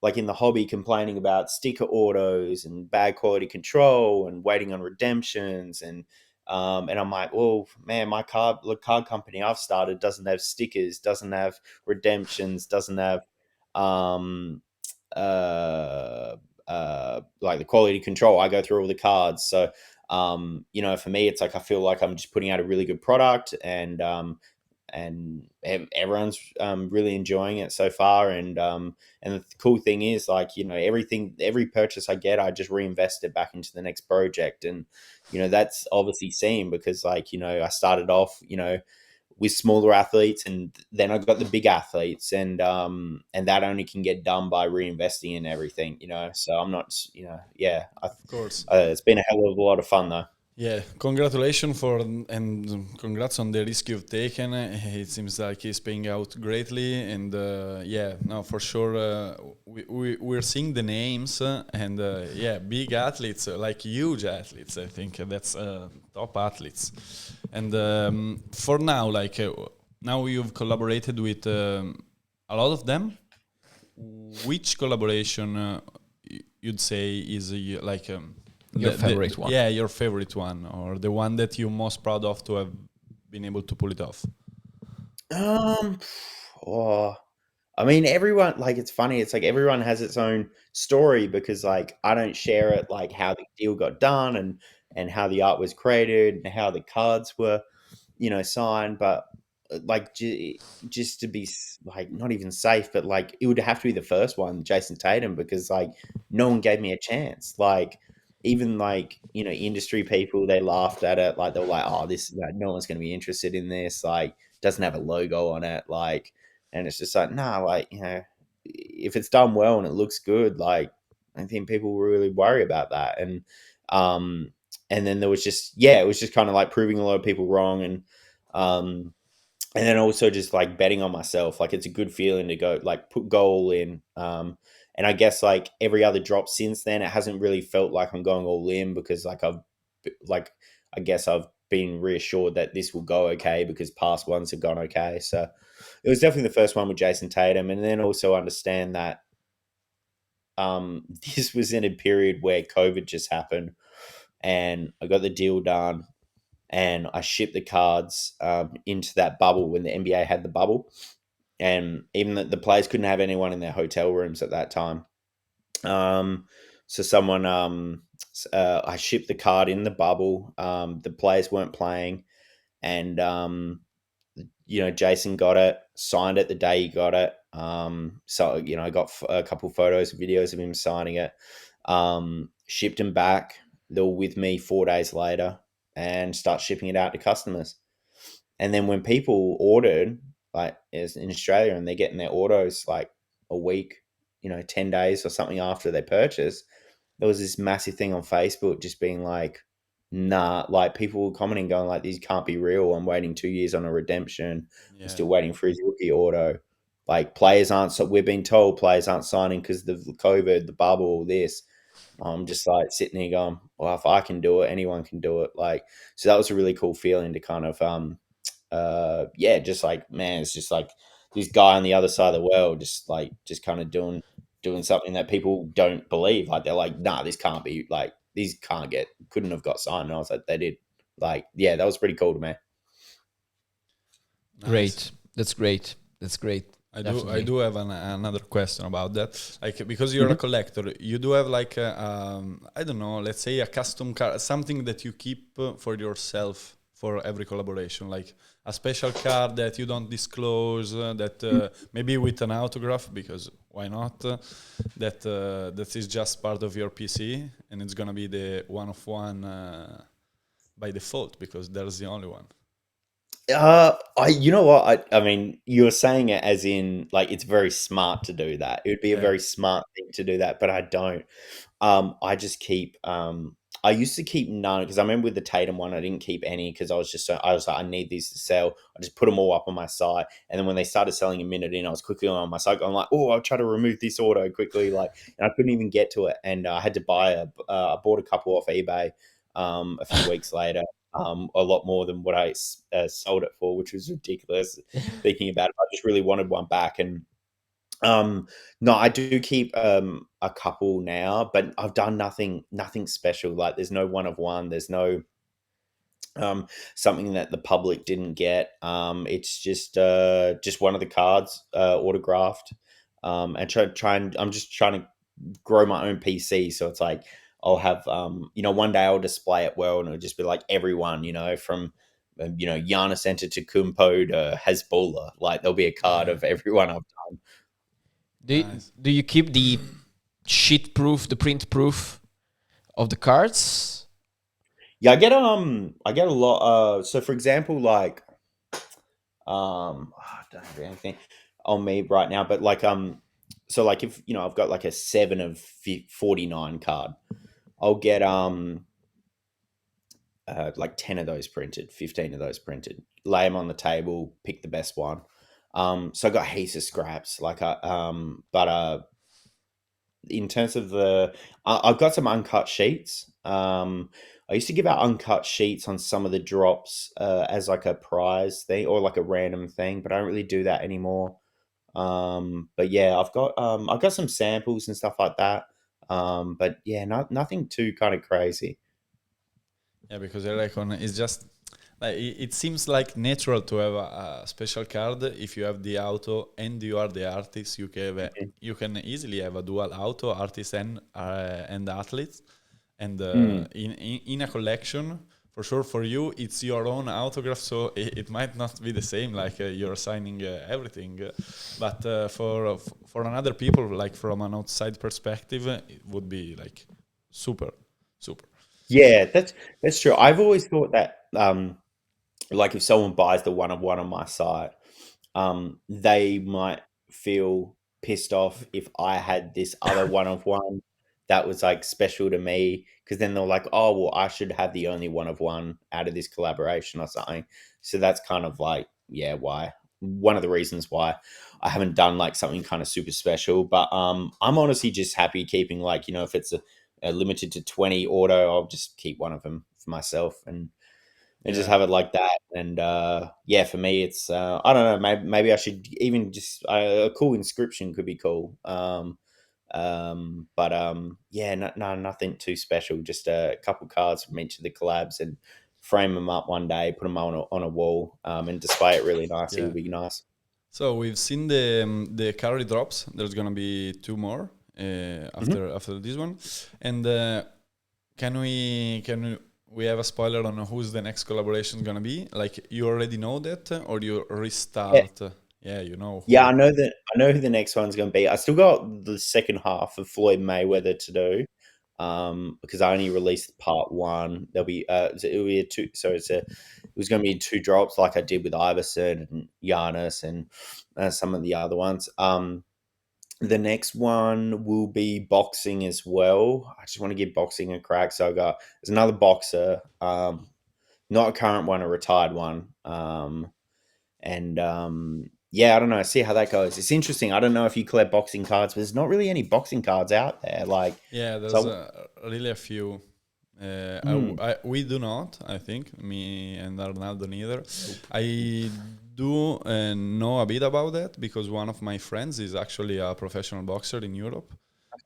like in the hobby complaining about sticker autos and bad quality control and waiting on redemptions. And I'm like, well, man, my card company I've started doesn't have stickers, doesn't have redemptions, doesn't have like the quality control. I go through all the cards. So for me, it's like I feel like I'm just putting out a really good product, and everyone's really enjoying it so far. And the cool thing is, like, every purchase I get, I just reinvest it back into the next project. And that's obviously seen because, like, I started off with smaller athletes, and then I got the big athletes, and that only can get done by reinvesting in everything. So I'm not Of course. It's been a hell of a lot of fun though. Yeah, congratulations and congrats on the risk you've taken. It seems like it's paying out greatly, and for sure, we're seeing the names and big athletes, like huge athletes. I think that's top athletes. And for now, like now you've collaborated with a lot of them. Which collaboration you'd say is like your favorite one? Yeah, your favorite one, or the one that you're most proud of to have been able to pull it off. I mean, everyone, like, it's funny. It's like everyone has its own story because, like, I don't share it, like, how the deal got done and how the art was created and how the cards were, signed. But like, just to be like, not even safe, but like, it would have to be the first one, Jason Tatum, because like, no one gave me a chance. Like, even like, industry people, they laughed at it. Like, they were like, oh, this, like, no one's going to be interested in this. Like, doesn't have a logo on it. Like, and it's just like, nah, like, if it's done well and it looks good, like, I think people will really worry about that. Um, and then there was just, yeah, it was just kind of like proving a lot of people wrong. Um, and then also just like betting on myself. Like, it's a good feeling to go all in. And I guess like every other drop since then, it hasn't really felt like I'm going all in because like, I guess I've been reassured that this will go okay because past ones have gone okay. So it was definitely the first one with Jason Tatum. And then also understand that this was in a period where COVID just happened and I got the deal done and I shipped the cards into that bubble when the NBA had the bubble. And even the players couldn't have anyone in their hotel rooms at that time. So someone, I shipped the card in the bubble. The players weren't playing. And, Jason got it, signed it the day he got it. So, I got a couple photos, videos of him signing it, shipped him back. They were with me 4 days later and start shipping it out to customers. And then when people ordered, like as in Australia, and they're getting their autos like a week, 10 days or something after they purchase, there was this massive thing on Facebook just being like, nah, like people were commenting going like, these can't be real. I'm waiting 2 years on a redemption. I'm Yeah. still waiting for his rookie auto. Like players aren't, so we're being told players aren't signing because the COVID, the bubble, this. I'm just like sitting here going, well, if I can do it, anyone can do it. Like, so that was a really cool feeling to kind of, just like, man, it's just like this guy on the other side of the world, just kind of doing something that people don't believe. Like, they're like, nah, this can't be, like, these couldn't have got signed. And I was like, they did. Like, yeah, that was pretty cool to me. Nice. Great. That's great. That's great. I Definitely. do have another question about that. Like, because you're a collector, you do have like I don't know, let's say a custom card, something that you keep for yourself for every collaboration, like a special card that you don't disclose, that maybe with an autograph, because why not? That is just part of your PC, and it's gonna be the one of one by default because there's the only one. You know what? I mean, you're saying it as in like it's very smart to do that. It would be a Yeah. very smart thing to do that, but I don't. I just keep. I used to keep none because I remember with the Tatum one, I didn't keep any because I was like, I need these to sell. I just put them all up on my site, and then when they started selling a minute in, I was quickly on my site. I'm like, oh, I'll try to remove this auto quickly, like, and I couldn't even get to it, and I had to buy I bought a couple off eBay, a few weeks later. A lot more than what I sold it for, which was ridiculous. Thinking about it, I just really wanted one back, and no, I do keep a couple now, but I've done nothing special. Like, there's no one of one. There's no something that the public didn't get. It's just one of the cards autographed. And I'm just trying to grow my own PC, so it's like I'll have one day I'll display it well, and it'll just be like everyone, from Giannis Antetokounmpo to Hezbollah. Like, there'll be a card of everyone I've done. Nice. Do you keep the sheet proof, the print proof of the cards? Yeah, I get a lot. So for example, like, I don't have anything on me right now, but like, so like if I've got like a 7 of 49 card, I'll get like 10 of those printed, 15 of those printed, lay them on the table, pick the best one. So I got heaps of scraps, like but in terms of I've got some uncut sheets. I used to give out uncut sheets on some of the drops as like a prize thing or like a random thing, but I don't really do that anymore. But yeah, I've got some samples and stuff like that. But yeah, nothing too kind of crazy. Yeah, because I reckon it's just Like, it seems like natural to have a special card if you have the auto and you are the artist. You can easily have a dual auto, artist and athlete, and Mm. in a collection. For sure, for you, it's your own autograph, so it might not be the same. Like you're signing everything, but for another people, like from an outside perspective, it would be like super, super. Yeah, that's true. I've always thought that like if someone buys the one of one on my site, they might feel pissed off if I had this other one of one that was like special to me, because then they're like, oh well, I should have the only one of one out of this collaboration or something. So that's kind of like, yeah, why one of the reasons why I haven't done like something kind of super special. But I'm honestly just happy keeping, like, if it's a limited to 20 auto, I'll just keep one of them for myself and just Yeah. have it like that. And yeah, for me, it's I don't know. Maybe I should even just a cool inscription could be cool. But yeah, no, nothing too special. Just a couple cards from each of the collabs, and frame them up one day, put them on a wall, and display it really nice. It Yeah. would be nice. So we've seen the carry drops. There's gonna be two more after this one, and can we have a spoiler on who's the next collaboration gonna be? Like, you already know that, or you Yeah, restart? Yeah, you know yeah, who. I know who the next one's going to be. I still got the second half of Floyd Mayweather to do, because I only released part one. There'll be it'll be a two, so it was going to be two drops like I did with Iverson and Giannis and some of the other ones. The next one will be boxing as well. I just want to give boxing a crack. So there's another boxer, not a current one, a retired one. And yeah, I don't know. See how that goes. It's interesting. I don't know if you collect boxing cards, but there's not really any boxing cards out there. Like, Yeah, there's so, really a few. mm, We do not, I think, me and Arnaldo neither. I do know a bit about that because one of my friends is actually a professional boxer in Europe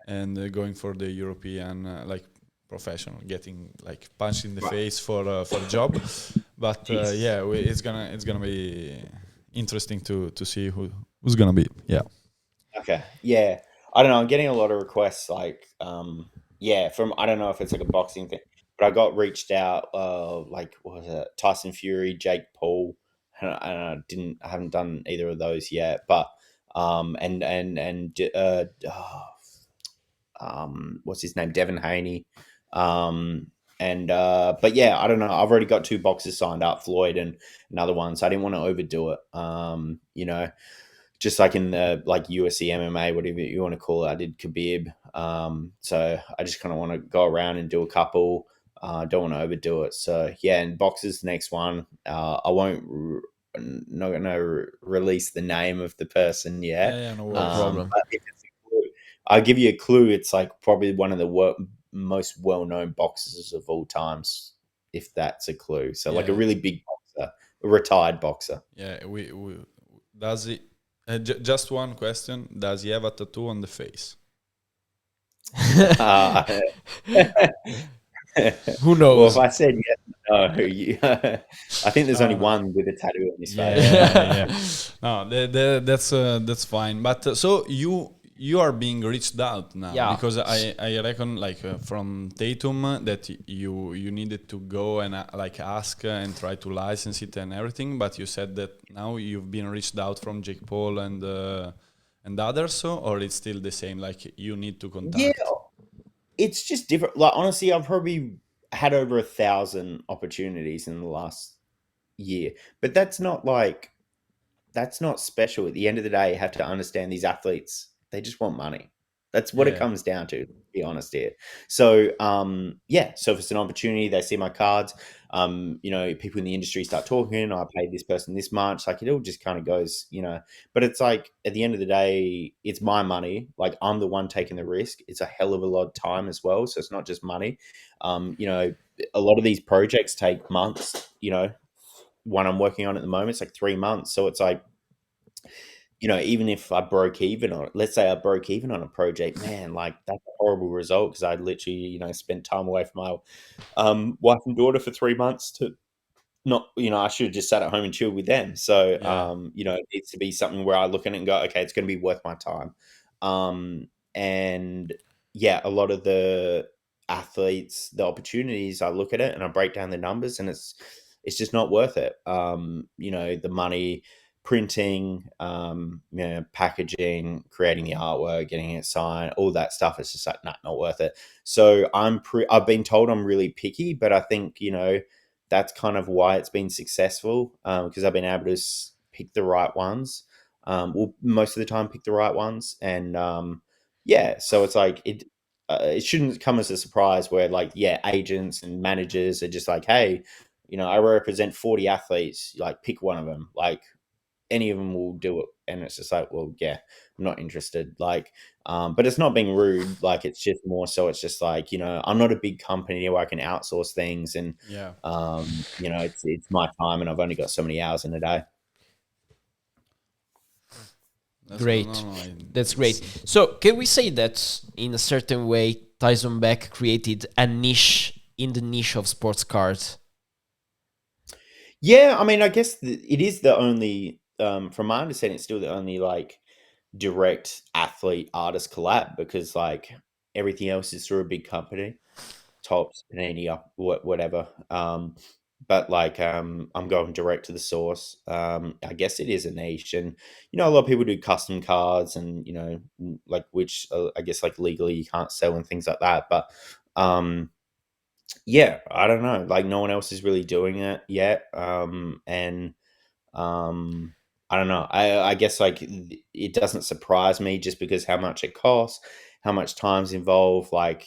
and going for the European like professional, getting like punched in the right. face for a job. But Jeez. yeah, it's gonna be interesting to see who's gonna be. Yeah. Okay. Yeah. I don't know. I'm getting a lot of requests. Like, yeah, from, I don't know if it's like a boxing thing, but I got reached out. Like, what was it? Tyson Fury, Jake Paul, I haven't done either of those yet. But what's his name? Devin Haney. And but yeah, I don't know. I've already got two boxes signed up, Floyd and another one, so I didn't want to overdo it. Just like in the like UFC MMA, whatever you want to call it, I did Khabib. So I just kind of want to go around and do a couple. Don't want to overdo it. So yeah, and boxes the next one. I won't. Not going to release the name of the person Yeah, yet. yeah, no No worries. problem. But if it's a clue, I'll give you a clue. It's like probably one of the most well-known boxers of all times, if that's a clue. So like a Yeah, really big boxer, a retired boxer. yeah. We does he? Just one question: does he have a tattoo on the face? Uh, Who well, if knows? I said yes, no, I think there's only No, no. one with a tattoo on his Yeah, face. yeah, yeah. No, that's fine. But so you are being reached out now Yeah. because I reckon like from Tatum that you needed to go and like ask and try to license it and everything. But you said that now you've been reached out from Jake Paul and others, so or it's still the same. Like you need to Yeah, contact. it's just different. Like honestly, I've probably had over 1,000 opportunities in the last year, but that's not special. At the end of the day, you have to understand these athletes, they just want money. That's what it Yeah, comes down to be honest here. So, yeah, so if it's an opportunity, they see my cards, people in the industry start talking, I paid this person this much, like it all just kind of goes, but it's like at the end of the day, it's my money. Like I'm the one taking the risk. It's a hell of a lot of time as well. So it's not just money. A lot of these projects take months, one I'm working on at the moment, it's like 3 months. So it's like, even if I broke even on, let's say I broke even on a project, man, like that's a horrible result because I literally, spent time away from my wife and daughter for 3 months to not, I should have just sat at home and chilled with them. So, Yeah. it needs to be something where I look at it and go, okay, it's going to be worth my time. And yeah, a lot of the athletes, the opportunities, I look at it and I break down the numbers, and it's just not worth it. The money, printing, packaging, creating the artwork, getting it signed, all that stuff. It's just like, nah, not worth it. So I've been told I'm really picky, but I think, that's kind of why it's been successful, because I've been able to pick the right ones. Well, most of the time, pick the right ones, and yeah. So it's like it shouldn't come as a surprise where, like, yeah, agents and managers are just like, hey, I represent 40 athletes. Like, pick one of them. Like, any of them will do it, and it's just like, well, yeah, I'm not interested. Like, but it's not being rude. Like, it's just more so. It's just like, I'm not a big company where I can outsource things, and Yeah. it's my time, and I've only got so many hours in a day. That's good. Great. No, That's great. So can we say that in a certain way, TYSON BECK created a niche in the niche of sports cards? Yeah, I mean, I guess it is the only, from my understanding, it's still the only, like, direct athlete artist collab, because, like, everything else is through a big company, Tops, Panini, whatever. But, like, I'm going direct to the source. I guess it is a niche, and a lot of people do custom cards, and like, which, I guess, like, legally you can't sell and things like that. But yeah, I don't know. Like, no one else is really doing it yet. And um, I don't know. I guess, like, it doesn't surprise me, just because how much it costs, how much time's involved. Like,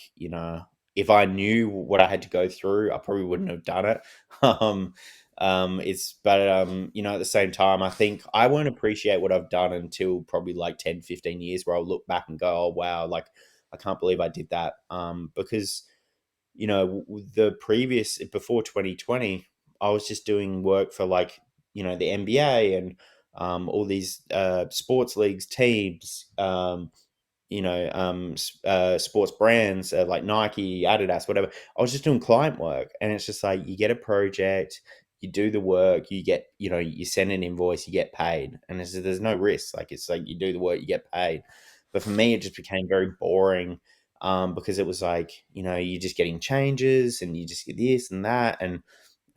if I knew what I had to go through, I probably wouldn't have done it. um, at the same time, I think I won't appreciate what I've done until probably like 10, 15 years, where I'll look back and go, oh wow, like, I can't believe I did that. Because the previous, before 2020, I was just doing work for, like, the NBA, and all these sports leagues, teams, sports brands, like Nike, Adidas, whatever. I was just doing client work, and it's just like, you get a project, you do the work, you get, you send an invoice, you get paid, and there's no risk. Like, it's like, you do the work, you get paid. But for me, it just became very boring, because it was like, you're just getting changes, and you just get this and that, and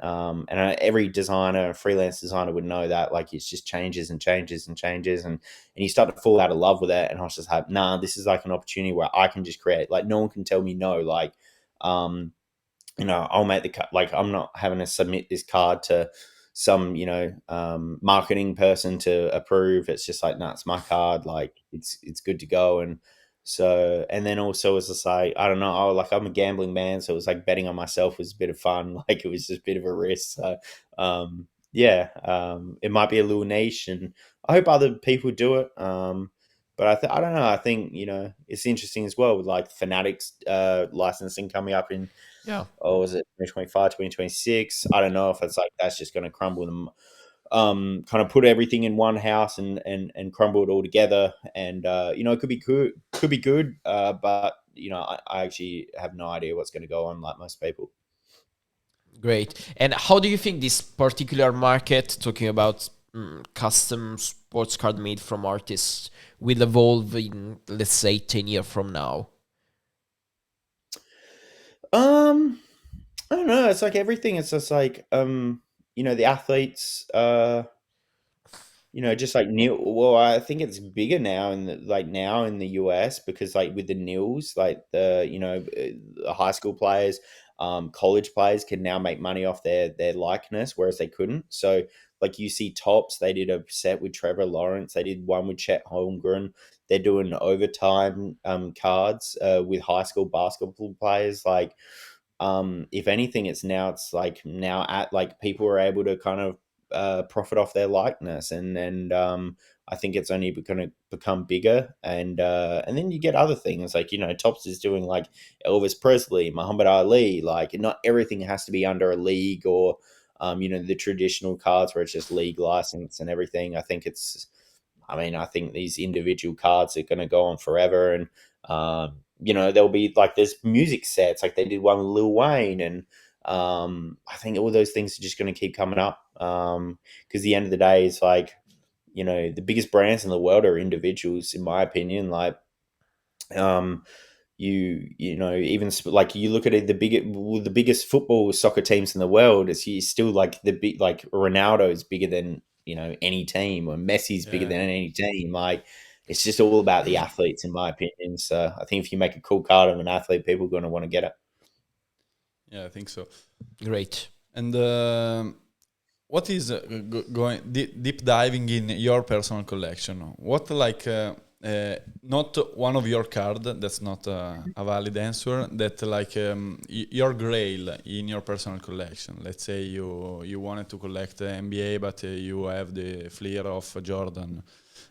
every designer, freelance designer, would know that, like, it's just changes and changes and changes, and you start to fall out of love with it. And I was just like, nah, this is like an opportunity where I can just create. Like, no one can tell me no. Like, um, I'll make the cut. Like, I'm not having to submit this card to some, marketing person to approve. It's just like, nah, it's my card. Like, it's good to go. And so, and then also, it's just like, I don't know. I'm a gambling man, so it was like, betting on myself was a bit of fun. Like, it was just a bit of a risk. So, yeah, it might be a little niche, and I hope other people do it. But I don't know. I think, it's interesting as well, with, like, Fanatics licensing coming up in, Yeah. oh, is it 2025, 2026? I don't know if it's like, that's just going to crumble them, kind of put everything in one house, and crumble it all together. And, it could be good. But, I actually have no idea what's going to go on, like most people. Great. And how do you think this particular market, talking about custom sports card made from artists, will evolve in, let's say, 10 years from now? I don't know. It's like everything. It's just like, the athletes, just like Neil. Well, I think it's bigger now now in the US, because, like, with the Nils, like, the high school players, college players can now make money off their likeness, whereas they couldn't. So, like, you see Tops, they did a set with Trevor Lawrence. They did one with Chet Holmgren. They're doing overtime cards with high school basketball players. Like, if anything, it's like, now, at like, people are able to kind of profit off their likeness, and I think it's only going to become bigger. And then you get other things, like, Tops is doing, like, Elvis Presley, Muhammad Ali. Like, not everything has to be under a league, or the traditional cards where it's just league license and everything. I think these individual cards are going to go on forever. And there'll be, like, there's music sets, like they did one with Lil Wayne, and I think all those things are just going to keep coming up, because the end of the day, it's like, the biggest brands in the world are individuals, in my opinion. Like, um, even like you look at it, the biggest football soccer teams in the world, it's still like like Ronaldo is bigger than any team, or Messi's bigger Yeah, than any team. Like, it's just all about the athletes, in my opinion. So I think if you make a cool card of an athlete, people are going to want to get it. yeah, I think so. Great. And what is going deep diving in your personal collection? What not one of your card, that's not a valid answer, that like your grail in your personal collection. Let's say you wanted to collect NBA, but you have the flair of Jordan,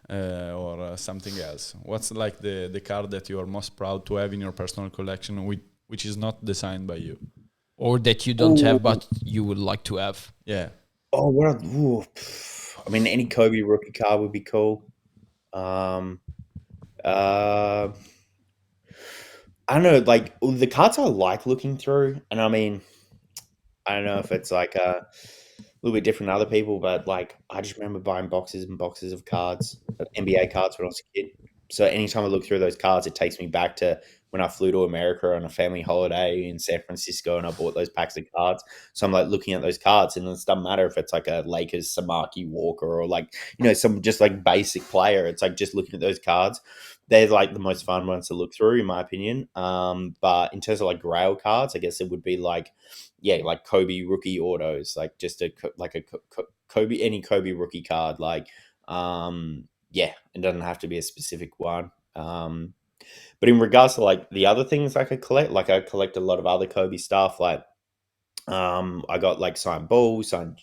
or something else. What's like the card that you are most proud to have in your personal collection, which is not designed by you? Or that you don't have, but you would like to have. Yeah. Oh, I mean, any Kobe rookie card would be cool. Uh, I don't know, like the cards I like looking through, and I mean, I don't know if it's like a little bit different than other people, but like I just remember buying boxes and boxes of cards, of NBA cards when I was a kid. So anytime I look through those cards, it takes me back to when I flew to America on a family holiday in San Francisco, and I bought those packs of cards. So I'm like looking at those cards, and it doesn't matter if it's like a Lakers Samaki Walker, or like some just like basic player. It's like just looking at those cards. They're like the most fun ones to look through, in my opinion. But in terms of like Grail cards, I guess it would be like, yeah, like Kobe rookie autos, like just Kobe, any Kobe rookie card, like, yeah, it doesn't have to be a specific one. But in regards to like the other things I could collect, like I collect a lot of other Kobe stuff. Like, I got like signed balls, signed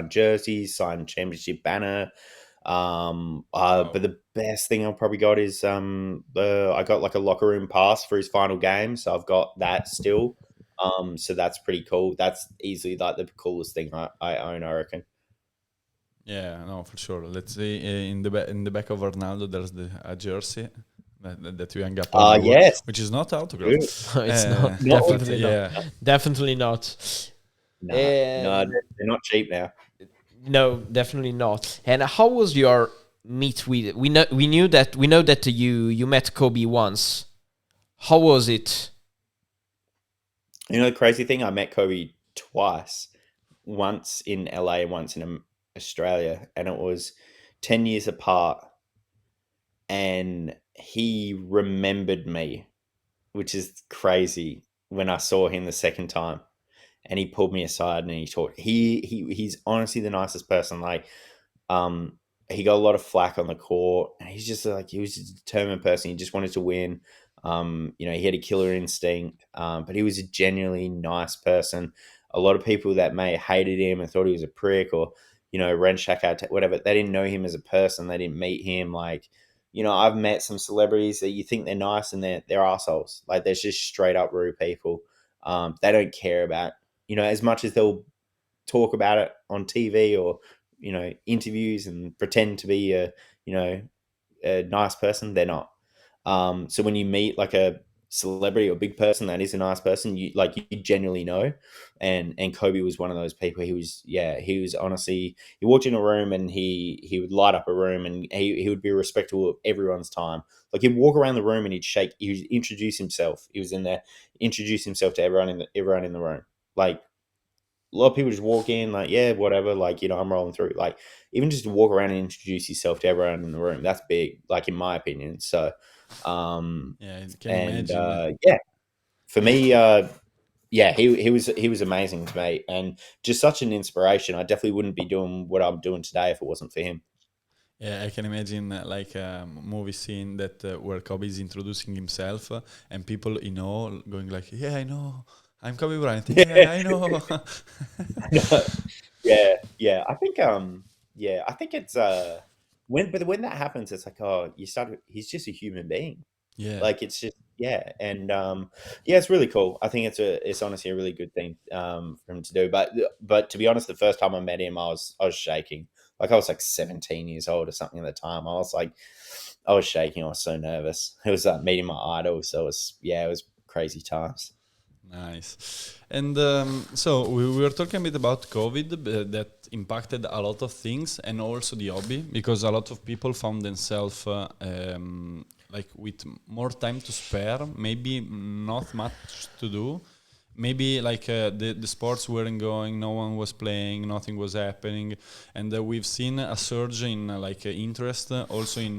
jerseys, signed championship banner. Wow. But the best thing I've probably got is I got like a locker room pass for his final game, so I've got that still. So that's pretty cool. That's easily like the coolest thing I own, I reckon. Yeah, no, for sure. Let's see, in the back of Ronaldo, there's a jersey that you hang up on the wall, Yes, which is not good. autographed. It's not. Not all- Definitely not. Yeah, Definitely not. No, no, Um, they're not cheap now. no, definitely not. And how was your meet with? We know that you met Kobe once. How was it? The crazy thing, I met Kobe twice, once in LA, once in Australia, and it was 10 years apart. And he remembered me, which is crazy, when I saw him the second time. And he pulled me aside and he talked. He's honestly the nicest person. Like, he got a lot of flack on the court, and he's just like, he was a determined person. He just wanted to win. He had a killer instinct, but he was a genuinely nice person. A lot of people that may have hated him and thought he was a prick, or Renshak out, whatever, they didn't know him as a person. They didn't meet him. Like, I've met some celebrities that you think they're nice, and they're assholes. Like, there's just straight up rude people. They don't care about, as much as they'll talk about it on TV or interviews and pretend to be a nice person. They're not. So when you meet like a celebrity or big person that is a nice person, you genuinely know. And Kobe was one of those people. He was honestly, he walked in a room and he would light up a room, and he would be respectful of everyone's time. Like, he'd walk around the room and he'd introduce himself. He was in there, introduce himself to everyone in the room. Like, a lot of people just walk in, like, yeah, whatever, like, I'm rolling through. Like, even just to walk around and introduce yourself to everyone in the room, that's big, like, in my opinion. So, yeah, I can and imagine. yeah, for me, yeah, he was amazing to me, and just such an inspiration. I definitely wouldn't be doing what I'm doing today if it wasn't for him. Yeah, I can imagine like a movie scene that where Kobe is introducing himself, and people going like, "Yeah, I know, I'm Kobe Bryant. Yeah, I know." Yeah. I think it's when that happens, it's like, oh, he's just a human being. Yeah, Like, it's just, yeah, and yeah, it's really cool. I think it's honestly a really good thing for him to do. But to be honest, the first time I met him, I was shaking. Like, I was like 17 years old or something at the time. I was shaking. I was so nervous. It was meeting my idol, so it was crazy times. Nice. And so we were talking a bit about COVID that impacted a lot of things and also the hobby because a lot of people found themselves like with more time to spare, maybe not much to do. Maybe like the sports weren't going, no one was playing, nothing was happening, and we've seen a surge in interest also in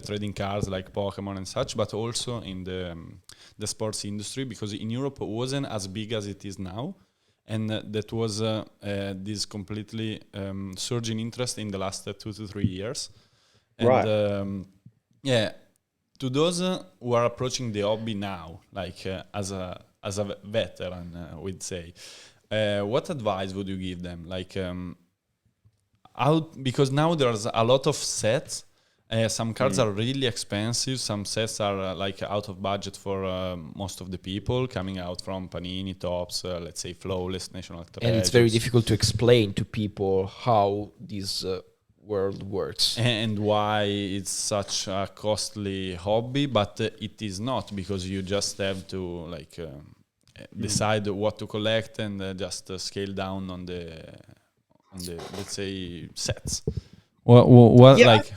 trading cards like Pokemon and such, but also in the sports industry because in Europe it wasn't as big as it is now, and that was this completely surge in interest in the last 2 to 3 years, and Right. yeah, to those who are approaching the hobby now, like as a veteran, we'd say, what advice would you give them? Like, how because now there's a lot of sets. Some cards are really expensive. Some sets are like out of budget for most of the people coming out from Panini, Tops, let's say Flawless, National And it's very Treasures. difficult to explain to people how this world works. And why it's such a costly hobby, but it is not because you just have to like decide what to collect and just scale down on the let's say sets. What Yeah. like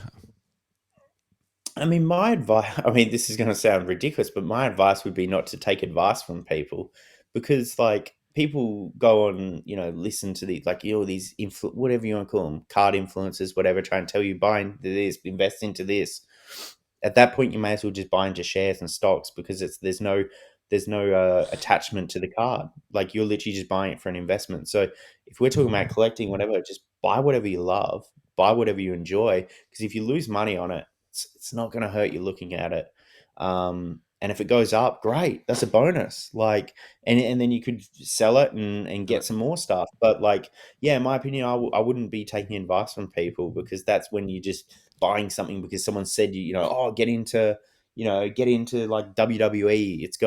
I mean, my advice, I mean, this is going to sound ridiculous, but my advice would be not to take advice from people because, like, people go on, listen to these, like, these, whatever you want to call them, card influencers, whatever, try and tell you buy into this, invest into this. At that point, you may as well just buy into shares and stocks because there's no attachment to the card. Like, you're literally just buying it for an investment. So if we're talking about collecting, whatever, just buy whatever you love, buy whatever you enjoy. Because if you lose money on it, it's not going to hurt you looking at it. And if it goes up, great, that's a bonus. Like, and then you could sell it and get some more stuff. But like, yeah, in my opinion, I wouldn't be taking advice from people because that's when you're just buying something because someone said oh, get into like WWE. It's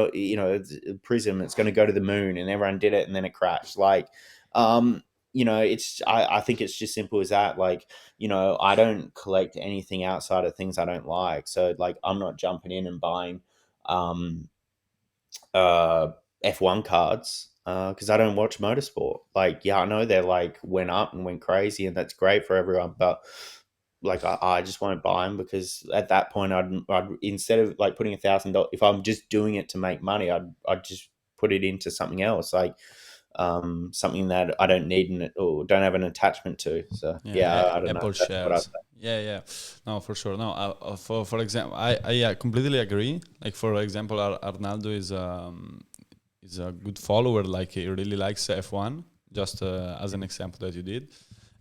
Prism. It's going to go to the moon, and everyone did it, and then it crashed. Like, I think it's just simple as that. Like, I don't collect anything outside of things I don't like. So like, I'm not jumping in and buying um, uh, F1 cards because I don't watch motorsport. Like, yeah, I know they're like went up and went crazy, and that's great for everyone, but like I just won't buy them because at that point I'd instead of like putting $1,000, if I'm just doing it to make money, I'd just put it into something else, like something that I don't need or don't have an attachment to. So yeah, I don't know. Apple That's what I shares. Yeah, no, for sure. No, for example, I yeah, completely agree. Like for example, Arnaldo is a good follower. Like he really likes F1. Just as an example that you did,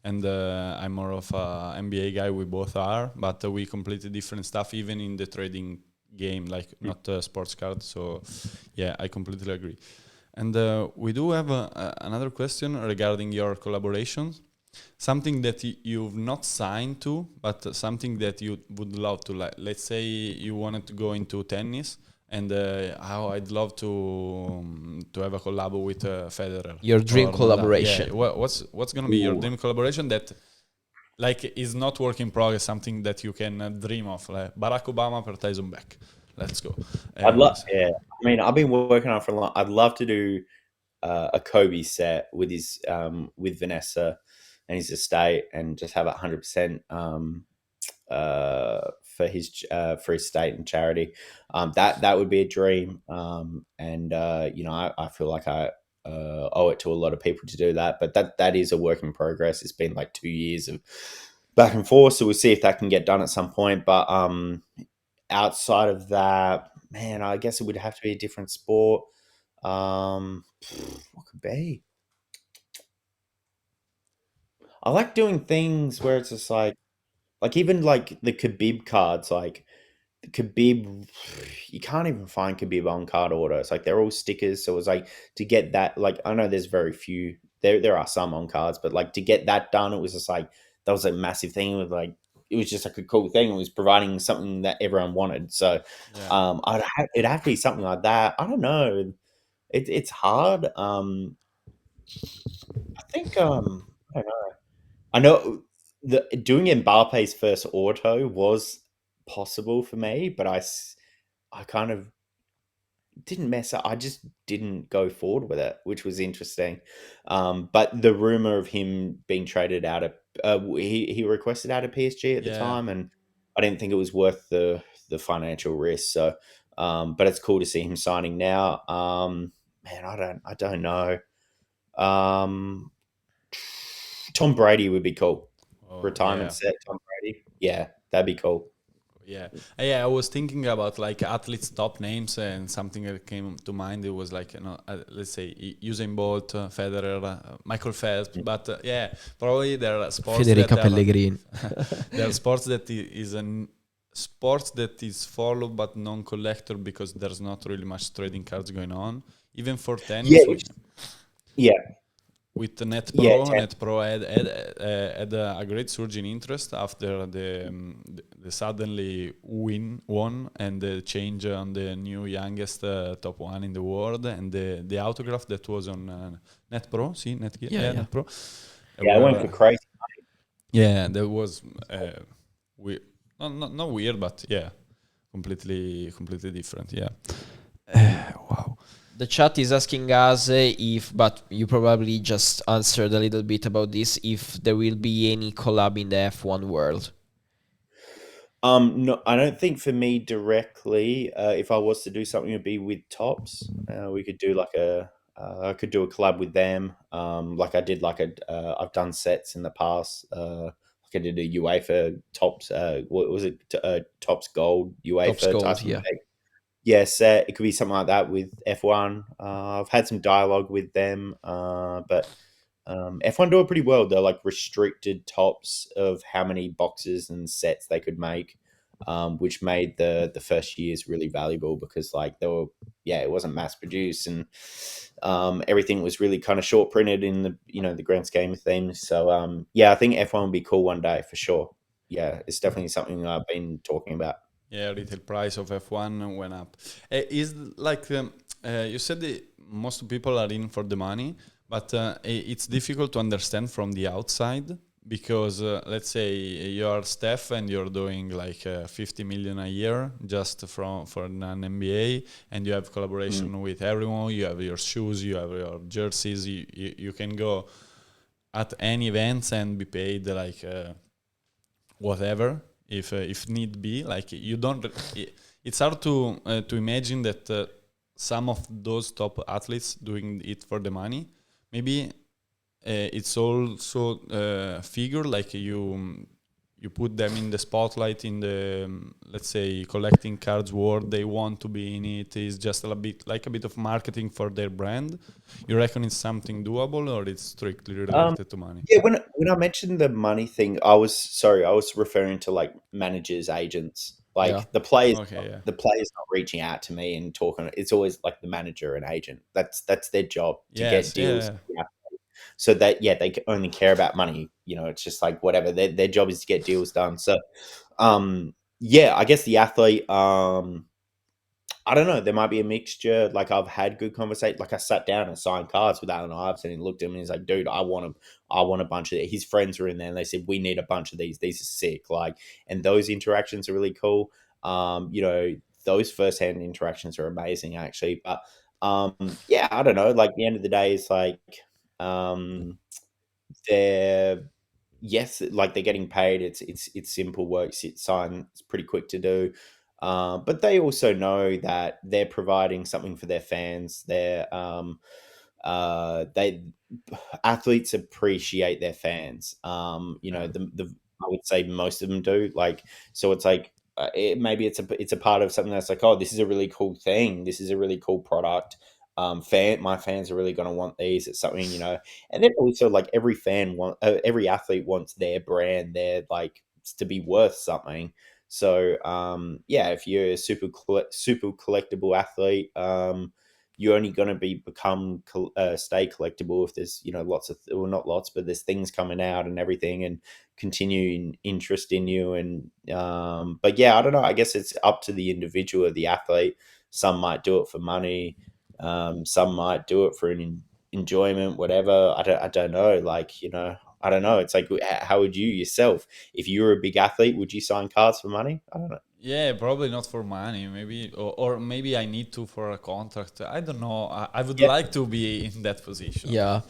and I'm more of a NBA guy. We both are, but we completely different stuff, even in the trading game, like not sports cards. So yeah, I completely agree. And we do have another question regarding your collaborations. Something that you've not signed to, but something that you would love to. Like, let's say you wanted to go into tennis, and how I'd love to have a collab with Federer. Your dream Or Nadal. Yeah, collaboration. what's gonna be your Ooh. dream collaboration that like is not work in progress, something that you can dream of, like Barack Obama per TYSON BECK. Let's go. I'd love, So- yeah. I mean, I've been working on it for a long. I'd love to do a Kobe set with his with Vanessa and his estate, and just have it 100% for his state and charity. That would be a dream. And I feel like I owe it to a lot of people to do that. But that is a work in progress. It's been like 2 years of back and forth, so we'll see if that can get done at some point. But outside of that, man, I guess it would have to be a different sport. What could be? I like doing things where it's just like even like the Khabib cards, like the Khabib, you can't even find Khabib on card order. It's like they're all stickers. So it's like to get that, like I know there's very few. There are some on cards, but like to get that done, it was just like that was a massive thing. With like it was just like a cool thing. It was providing something that everyone wanted. So yeah. it'd have to be something like that. I don't know. It's hard. I think I don't know. I know the doing Mbappe's first auto was possible for me, but I kind of didn't mess up. I just didn't go forward with it, which was interesting. But the rumor of him being traded out of he requested out of PSG at the Yeah, time, and I didn't think it was worth the financial risk. So, but it's cool to see him signing now. Man, I don't know. Um, Tom Brady would be cool. oh Retirement yeah. set, Tom Brady. Yeah, that'd be cool. Yeah, yeah. I was thinking about like athletes' top names, and something that came to mind. It was like let's say Usain Bolt, Federer, Michael Phelps. But yeah, probably there are sports Federica that are Pellegrini. there are sports that is an sports that is followed but non-collector because there's not really much trading cards going on. Even for Yeah, tennis, yeah, with the yeah. Net Pro had a great surge in interest after the suddenly won and the change on the new youngest top one in the world, and the autograph that was on Net Pro, see Yeah. Net Pro, Yeah, I went for crazy. yeah, that was weird, not weird, but yeah, completely different, yeah. Wow. The chat is asking us if, but you probably just answered a little bit about this, if there will be any collab in the F1 world. No, I don't think for me directly. If I was to do something, it'd be with Tops. We could do like I could do a collab with them. Like I did I've done sets in the past. Like I did a UEFA Tops. What was it? Tops Gold Tops UEFA Gold, TYSON yeah. BECK. Yeah, set. It could be something like that with F1. I've had some dialogue with them, but F1 do it pretty well. They're like restricted tops of how many boxes and sets they could make, which made the first years really valuable because like they were, yeah, it wasn't mass produced, and everything was really kind of short printed in the grand scheme of things. So yeah, I think F1 would be cool one day for sure. Yeah, it's definitely something I've been talking about. Yeah, retail price of F1 went up. Is like you said, most people are in for the money, but it's difficult to understand from the outside because let's say you're Steph and you're doing like 50 million a year just for an NBA, and you have collaboration with everyone. You have your shoes, you have your jerseys. You can go at any events and be paid like whatever if need be. Like you don't it's hard to imagine that some of those top athletes doing it for the money. Maybe it's also figure like you put them in the spotlight in the let's say collecting cards world. They want to be in it. Is just a bit of marketing for their brand. You reckon it's something doable, or it's strictly related to money? Yeah, when I mentioned the money thing, I was referring to like managers, agents, Yeah. like the players. Okay, yeah. The players not reaching out to me and talking. It's always like the manager and agent. That's their job to get Yes, deals. yeah. Yeah. So that they only care about money. It's just like whatever. Their job is to get deals done. So, yeah, I guess the athlete. I don't know. There might be a mixture. Like I've had good conversation. Like I sat down and signed cards with Allen Iverson and looked at him and he's like, "Dude, I want him. I want a bunch of." His friends were in there and they said, "We need a bunch of these. These are sick." Like, and those interactions are really cool. Those firsthand interactions are amazing, actually. But yeah, I don't know. Like the end of the day, it's like um, they're yes, like they're getting paid. It's simple work. Sit sign. It's pretty quick to do. But they also know that they're providing something for their fans. They athletes appreciate their fans. The I would say most of them do. Like so, it's like maybe it's a part of something that's like, oh, this is a really cool thing. This is a really cool product. My fans are really going to want these. It's something, and then also like every athlete wants their brand, like to be worth something. So yeah, if you're a super collectible athlete, you're only going to stay collectible if there's lots of well, not lots, but there's things coming out and everything, and continuing interest in you. And but yeah, I don't know. I guess it's up to the individual, the athlete. Some might do it for money. Some might do it for an enjoyment, whatever. I don't know. Like I don't know. It's like how would you yourself, if you were a big athlete, would you sign cards for money? I don't know. Yeah, probably not for money. Maybe, or maybe I need to for a contract. I don't know. I would Yeah. like to be in that position. Yeah.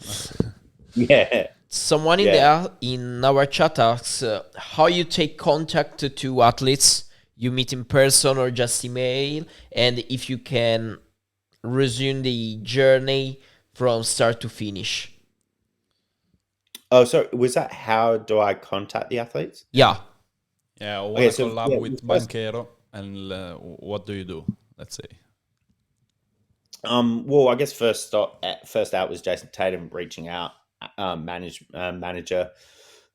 Yeah. Someone in our chat asks how you take contact to athletes. You meet in person or just email, and if you can resume the journey from start to finish. Oh, so was that how do I contact the athletes? Yeah. Yeah, or Okay, wanna so, collab yeah, with first- Banchero, and what do you do? Let's say. Well, I guess first out was Jason Tatum reaching out, manager,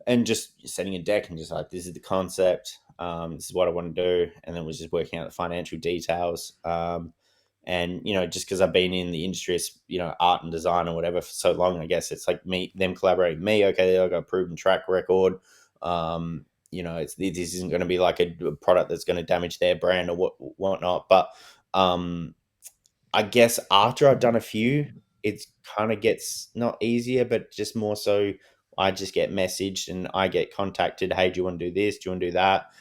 and just setting a deck and just like, this is the concept, this is what I want to do, and then was just working out the financial details. And just because I've been in the industry, as art and design or whatever for so long, I guess it's like them collaborating with me. Okay, I've got a proven track record. This isn't going to be like a product that's going to damage their brand or whatnot. But I guess after I've done a few, it kind of gets not easier, but just more so. I just get messaged and I get contacted. Hey, do you want to do this? Do you want to do that?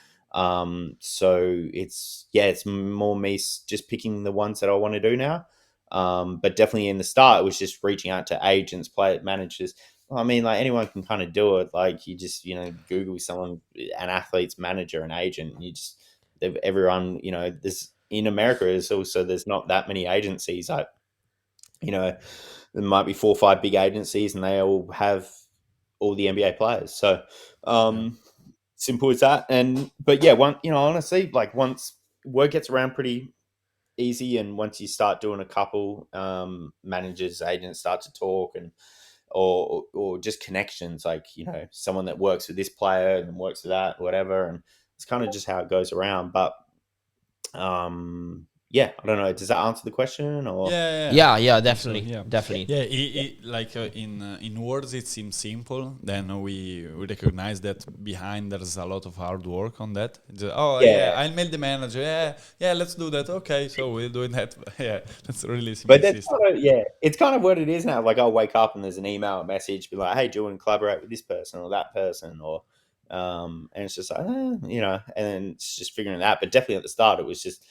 So it's more me just picking the ones that I want to do now. But definitely in the start, it was just reaching out to agents, player managers. I mean, like anyone can kind of do it. Like you just, Google someone, an athlete's manager, an agent, and everyone, there's in America is also, there's not that many agencies. Like, there might be 4 or 5 big agencies and they all have all the NBA players. So, simple as that. But yeah, honestly, like once word gets around pretty easy, and once you start doing a couple, managers, agents start to talk, and or just connections, like someone that works with this player and works with that, whatever, and it's kind of just how it goes around. But I don't know. Does that answer the question? Or Yeah, definitely. So, Definitely. Yeah, like in words it seems simple. Then we recognize that behind there's a lot of hard work on that. I'll mail the manager. Yeah, let's do that. Okay, so we're doing that. Yeah, that's really simple. But that's it's kind of what it is now. Like I'll wake up and there's an email, a message, be like, "Hey, do you want to collaborate with this person or that person?" Or and it's just like, and then it's just figuring it out. But definitely at the start, it was just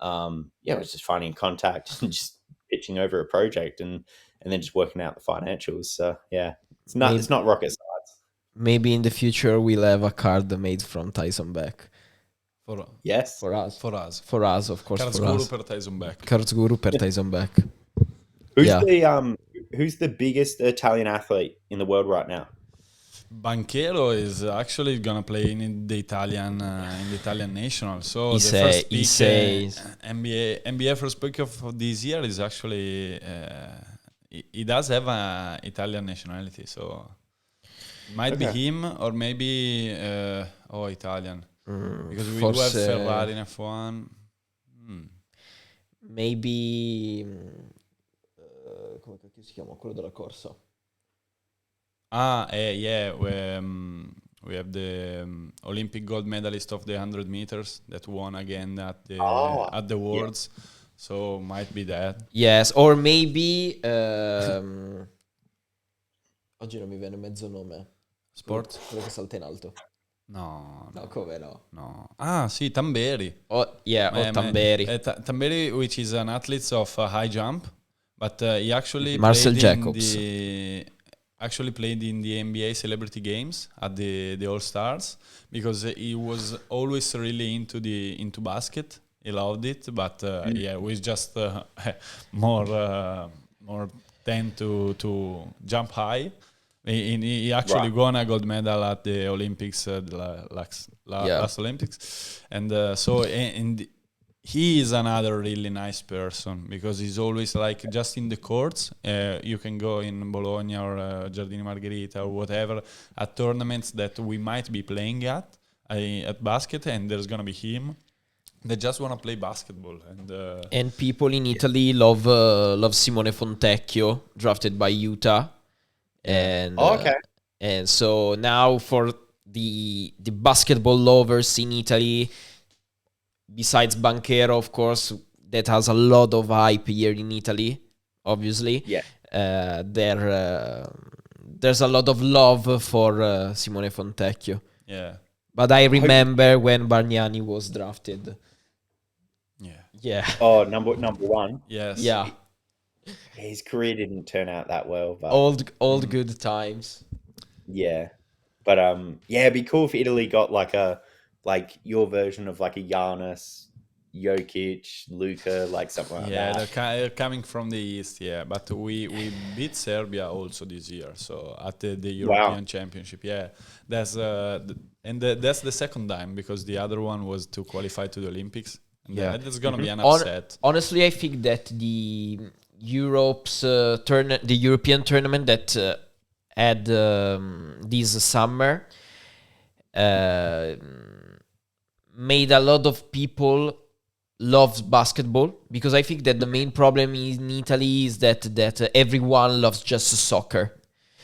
it was just finding contact and just pitching over a project, and then just working out the financials. So yeah, it's not rocket science. Maybe in the future we'll have a card made from TYSON BECK. Yes, For us. For us. For us, of course. Cards for Guru us. per TYSON BECK. Cards Guru per TYSON BECK. Who's the biggest Italian athlete in the world right now? Banchero is actually gonna play in the Italian national. So He first pick, says NBA first pick of this year is actually he does have an Italian nationality, so might be him or maybe Italian, because we do have Ferrari in F1. Maybe come cacchio si chiama quello della corsa? We have the Olympic gold medalist of the 100 meters that won again at the Worlds. Yeah. So might be that. Yes, or maybe oggi non mi viene mezzo nome. Sport? Quello che salta in alto. No, come no? No. Ah, sì, Tamberi. Tamberi. Tamberi, which is an athlete of high jump, but he actually Marcel Jacobs. Actually played in the NBA Celebrity Games at the All Stars, because he was always really into basket. He loved it, but we just more tend to jump high. He actually won a gold medal at the Olympics, last Olympics, and he is another really nice person, because he's always like just in the courts. You can go in Bologna or Giardini Margherita or whatever at tournaments that we might be playing at basket, and there's gonna be him. They just want to play basketball, and people in Italy love Simone Fontecchio, drafted by Utah, and and so now for the basketball lovers in Italy, besides Banchero, of course, that has a lot of hype here in Italy, obviously. Yeah. There's a lot of love for Simone Fontecchio. Yeah. But I I hope. remember when Bargnani was drafted. Yeah. Yeah, Oh, number one. Yes. yeah, His career didn't turn out that well, but old good times. yeah. But yeah, it'd be cool if Italy got like your version of like a Giannis, Jokic, Luca, like something like Yeah, that. they're coming from the east, yeah. But we beat Serbia also this year, so at the Wow. European Championship, yeah. That's that's the second time because the other one was to qualify to the Olympics, and Yeah. that's gonna be an On, upset. honestly, I think that the the European tournament that had this summer uh, made a lot of people love basketball, because I think that the main problem in Italy is that everyone loves just soccer.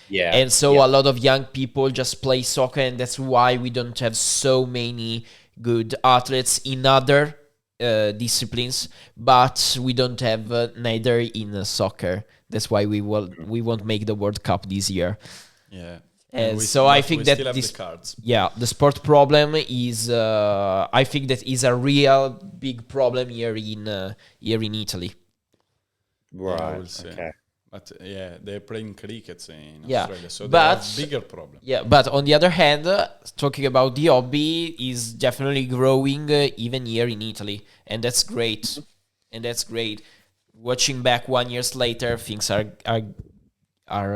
Yeah. And so Yeah. a lot of young people just play soccer, and that's why we don't have so many good athletes in other disciplines, but we don't have neither in soccer. That's why we won't make the World Cup this year. Yeah. So I think we that still have this, the cards. yeah, the sport problem is, I think that is a real big problem here in Italy. Yeah, Right. we'll see. Okay. But yeah, they're playing crickets in Yeah, Australia, so they but have bigger problem. yeah, but on the other hand, talking about the hobby is definitely growing even here in Italy, and that's great. And that's great. Watching back 1 year later, things are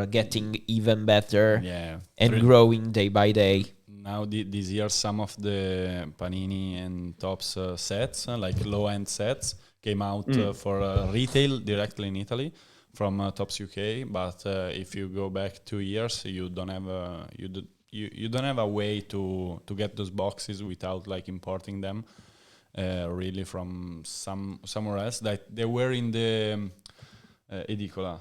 getting even better Yeah. and growing day by day. Now this year, some of the Panini and Tops sets, like low-end sets, came out for retail directly in Italy from Tops UK. But if you go back 2 years, you don't have you don't have a way to get those boxes without like importing them really from somewhere else. Like they were in the edicola.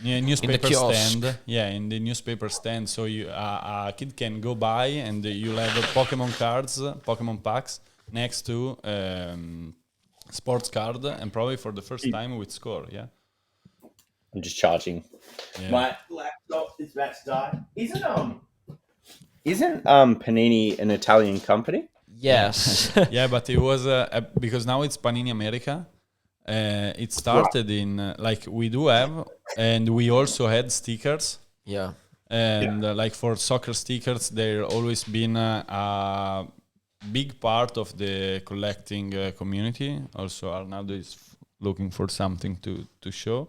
Newspaper kiosk. stand, yeah, in the newspaper stand. So a kid can go by and you'll have Pokemon cards, Pokemon packs next to sports card, and probably for the first time with score. Yeah, I'm just charging. yeah. My laptop is about to die. Isn't Panini an Italian company? Yes. Yeah, but it was because now it's Panini America. It started in like we do have, and we also had stickers. Yeah. And like for soccer stickers, there always been a big part of the collecting community. Also, Arnaldo is looking for something to show.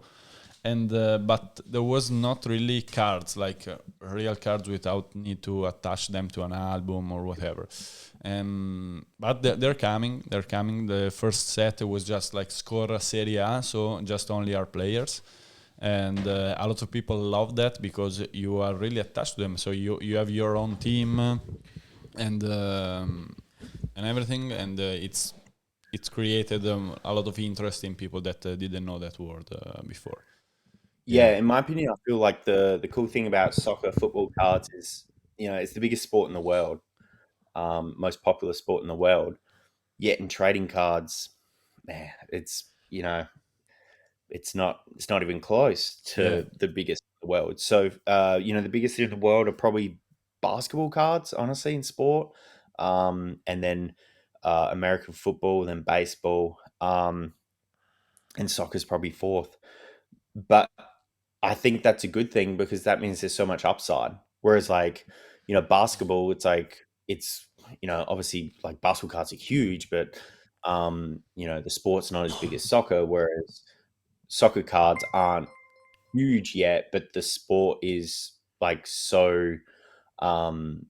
And but there was not really cards, like real cards without need to attach them to an album or whatever. But they're coming. They're coming. The first set was just like Score Serie A, so just only our players. And a lot of people love that because you are really attached to them. So you have your own team and everything, and it's created a lot of interest in people that didn't know that word before. Yeah, in my opinion, I feel like the cool thing about soccer football cards is, it's the biggest sport in the world, most popular sport in the world. Yet in trading cards, man, it's not even close to the biggest in the world. So, the biggest in the world are probably basketball cards, honestly, in sport, and then American football, then baseball, and soccer's probably fourth. But I think that's a good thing because that means there's so much upside. Whereas, like, basketball, it's obviously like basketball cards are huge, but the sport's not as big as soccer. Whereas soccer cards aren't huge yet, but the sport is like um,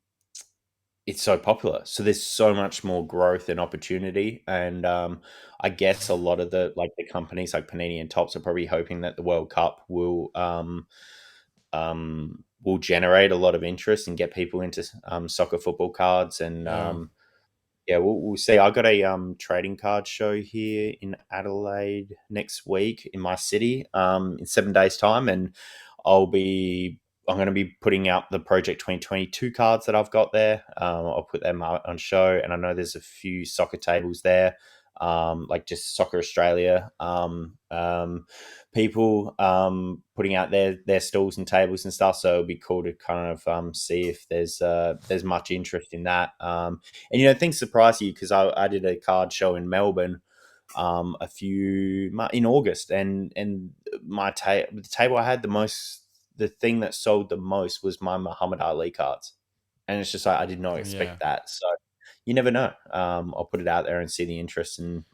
it's so popular. So there's so much more growth and opportunity. And I guess a lot of the companies like Panini and Tops are probably hoping that the World Cup will generate a lot of interest and get people into soccer football cards. And Yeah. yeah, we'll see. I got a trading card show here in Adelaide next week in my city in 7 days' time, and I'm going to be putting out the Project 2022 cards that I've got there. I'll put them on show, and I know there's a few soccer tables there. like just Soccer Australia, people putting out their stalls and tables and stuff. So it'd be cool to kind of see if there's much interest in that. And things surprise you, because I did a card show in Melbourne in August, and the table I had the thing that sold the most was my Muhammad Ali cards, and it's just like I did not expect that. So you never know. I'll put it out there and see the interest, and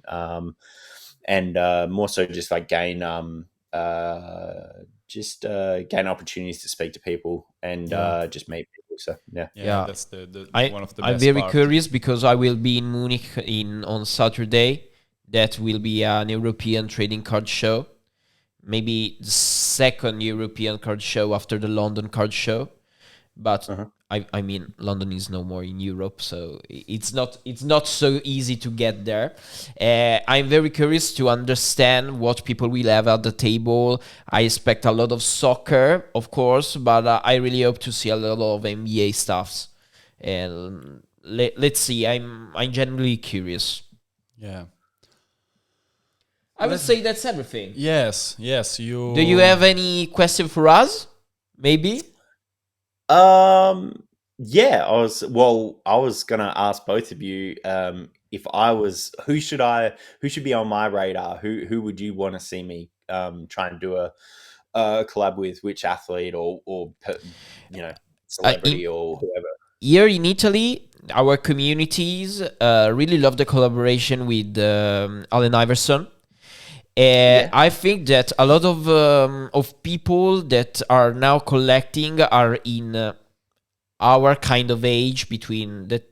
more so just like gain opportunities to speak to people and just meet people. So yeah, that's the one of the I'm best very part. curious, because I will be in Munich on Saturday. That will be an European trading card show, maybe the second European card show after the London card show. But I mean, London is no more in Europe, so it's not so easy to get there. I'm very curious to understand what people will have at the table. I expect a lot of soccer, of course, but I really hope to see a lot of NBA stuffs. And let's see. I'm genuinely curious. Yeah. I would say that's everything. Yes. Do you have any question for us? Maybe? Yeah, I was gonna ask both of you, if I was, who should be on my radar? Who would you want to see me try and do a collab with? Which athlete or celebrity or whoever? Here in Italy, our communities really love the collaboration with Allen Iverson. I think that a lot of people that are now collecting are in our kind of age, between the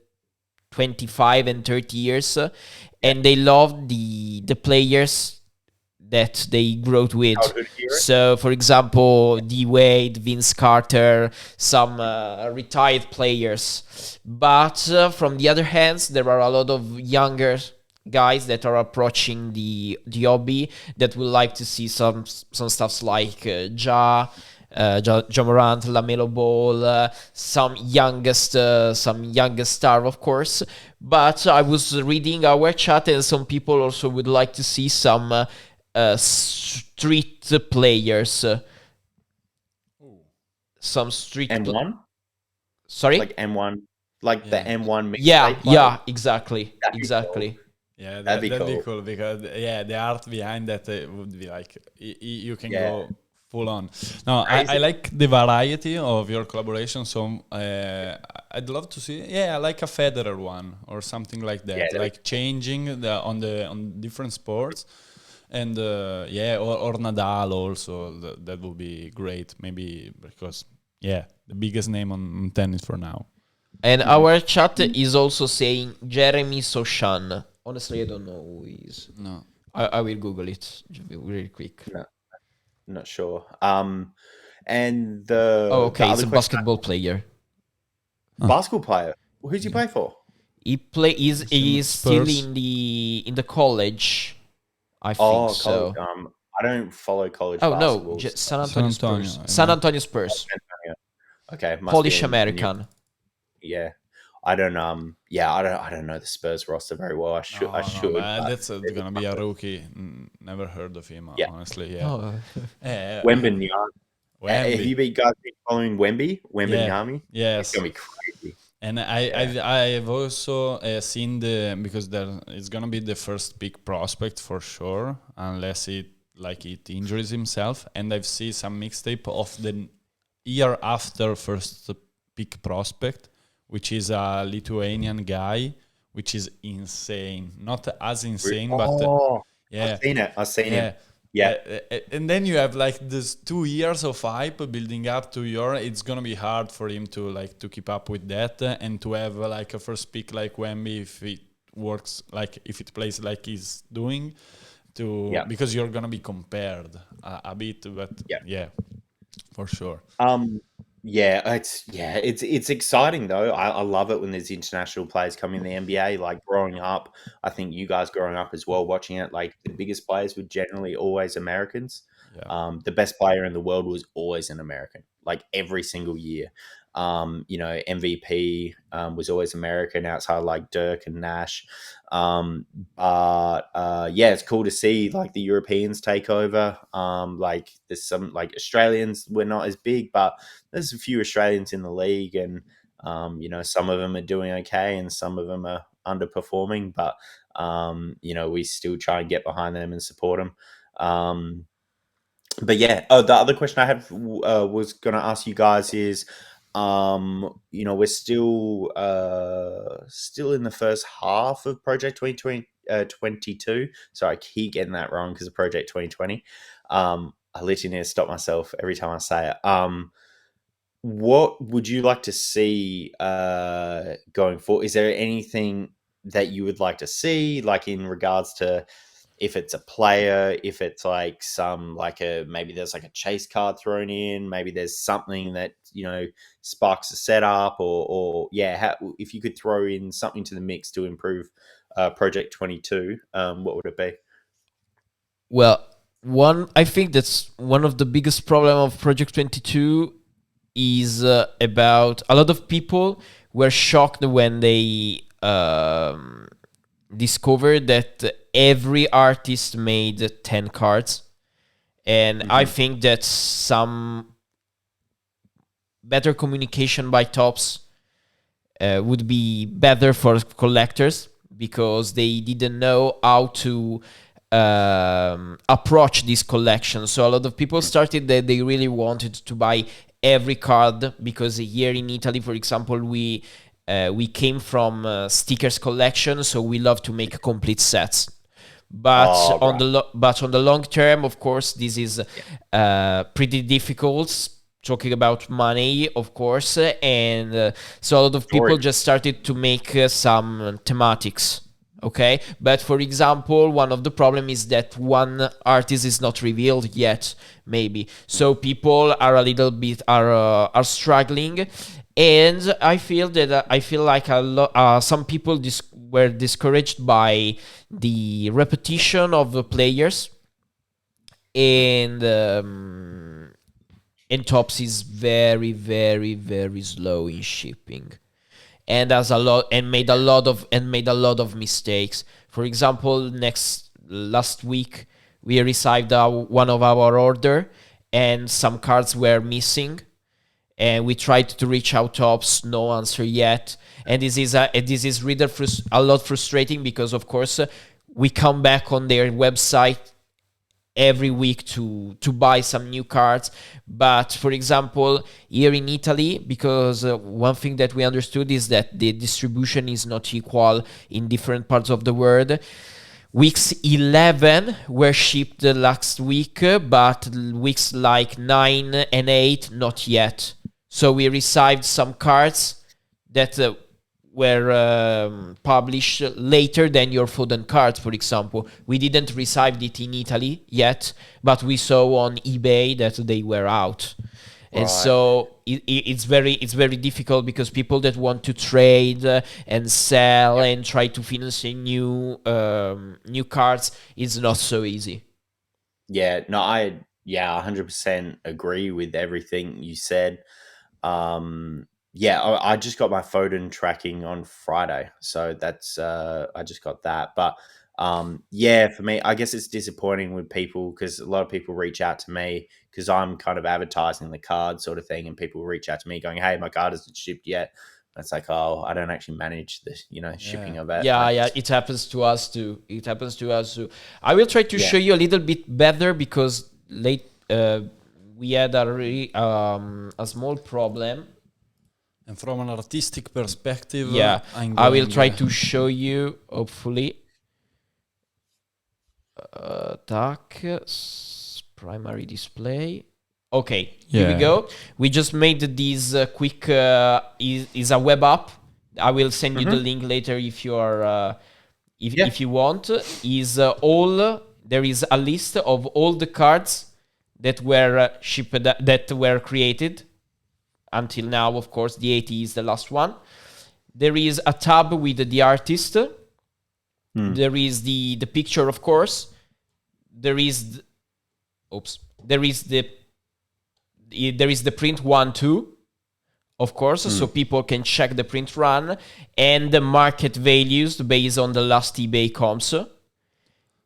25 and 30 years, and they love the players that they grew up with. So, for example, D. Wade, Vince Carter, some retired players. But from the other hand, there are a lot of younger guys that are approaching the hobby that would like to see some stuffs like Ja Morant, LaMelo Ball, some youngest star, of course. But I was reading our chat, and some people also would like to see some street players. Some street M1? Sorry? Like M1, like the M1 mixtape. Yeah, exactly. Cool. Yeah, that'd be cool, because the art behind that would be like you can go full on. No, I like the variety of your collaboration. So I'd love to see. Yeah, I like a Federer one or something like that. Like changing on different sports, and or Nadal also. That would be great. Maybe because the biggest name on tennis for now. And our chat is also saying Jeremy Sochan. Honestly, I don't know who he is. No. I will Google it really quick. No, not sure. And the okay, he's a basketball player. Basketball player. Well, who's he play for? He's still in the college. I think so. I don't follow college. Oh basketball. No, San Antonio Spurs. San Antonio Spurs. Okay, Polish American. Yeah. I don't know the Spurs roster very well. I should. That's gonna be a rookie. Never heard of him, honestly. Yeah. Oh. Wembanyama. Have you guys been following Wembanyama? Yes. It's gonna be crazy. And I've also seen because it's gonna be the first big prospect for sure, unless it injures himself. And I've seen some mixtape of the year after first big prospect, which is a Lithuanian guy, which is insane. Not as insane, but I've seen it. Yeah. And then you have this 2 years of hype building up to it's gonna be hard for him to keep up with that, and to have a first pick like Wemby, if it works, if it plays like he's doing, because you're gonna be compared a bit, but for sure. It's exciting though. I love it when there's international players coming in the NBA. Like growing up, I think you guys growing up as well, watching it, the biggest players were generally always Americans. The best player in the world was always an American, every single year. MVP was always American outside like Dirk and Nash. It's cool to see like the Europeans take over. Like there's some like Australians, we're not as big, but there's a few Australians in the league, and some of them are doing okay and some of them are underperforming, but we still try and get behind them and support them. The other question I had was going to ask you guys is, we're still in the first half of Project 2022. Sorry, I keep getting that wrong because of Project 2020. I literally need to stop myself every time I say it. What would you like to see going forward? Is there anything that you would like to see, like in regards to if it's a player, if it's like maybe there's like a chase card thrown in, maybe there's something that sparks a setup, if you could throw in something to the mix to improve Project 22, what would it be? Well, I think that's one of the biggest problem of Project 22 is about a lot of people were shocked when they discovered that every artist made 10 cards. And I think that some better communication by tops would be better for collectors, because they didn't know how to approach this collection. So a lot of people started that they really wanted to buy every card, because here in Italy, for example, we came from stickers collection, so we love to make complete sets. But on the long term, of course, this is pretty difficult. Talking about money, of course, and so a lot of people just started to make some thematics. Okay, but for example, one of the problem is that one artist is not revealed yet, maybe. So people are a little bit are struggling, and I feel like some people were discouraged by the repetition of the players, and Tops is very, very, very slow in shipping, and made a lot of mistakes. For example, last week we received one of our order, and some cards were missing, and we tried to reach out Tops, no answer yet. And this is really a lot frustrating, because of course we come back on their website every week to buy some new cards. But for example, here in Italy, because one thing that we understood is that the distribution is not equal in different parts of the world. Weeks 11 were shipped last week, but weeks like 9 and 8 not yet. So we received some cards that were published later than your Foden cards, for example. We didn't receive it in Italy yet, but we saw on eBay that they were out. Right. And so it's very difficult, because people that want to trade and sell and try to finance new cards is not so easy. Yeah, no, I 100% agree with everything you said. I just got my Foden tracking on Friday, so that's I just got that. But for me, I guess it's disappointing with people, because a lot of people reach out to me because I'm kind of advertising the card sort of thing, and people reach out to me going, "Hey, my card isn't shipped yet." And it's like, oh, I don't actually manage the shipping of it. Yeah, it happens to us too. I will try to show you a little bit better, because we had a small problem. And from an artistic perspective, I will try to show you, hopefully. Primary display. Okay, here we go. We just made this quick, is a web app. I will send you the link later if you are, if you want. There is a list of all the cards that were shipped, that were created until now. Of course, the 80 is the last one. There is a tab with the artist. There is the picture, of course. There is the print 1, 2 of course, so people can check the print run and the market values based on the last eBay comps.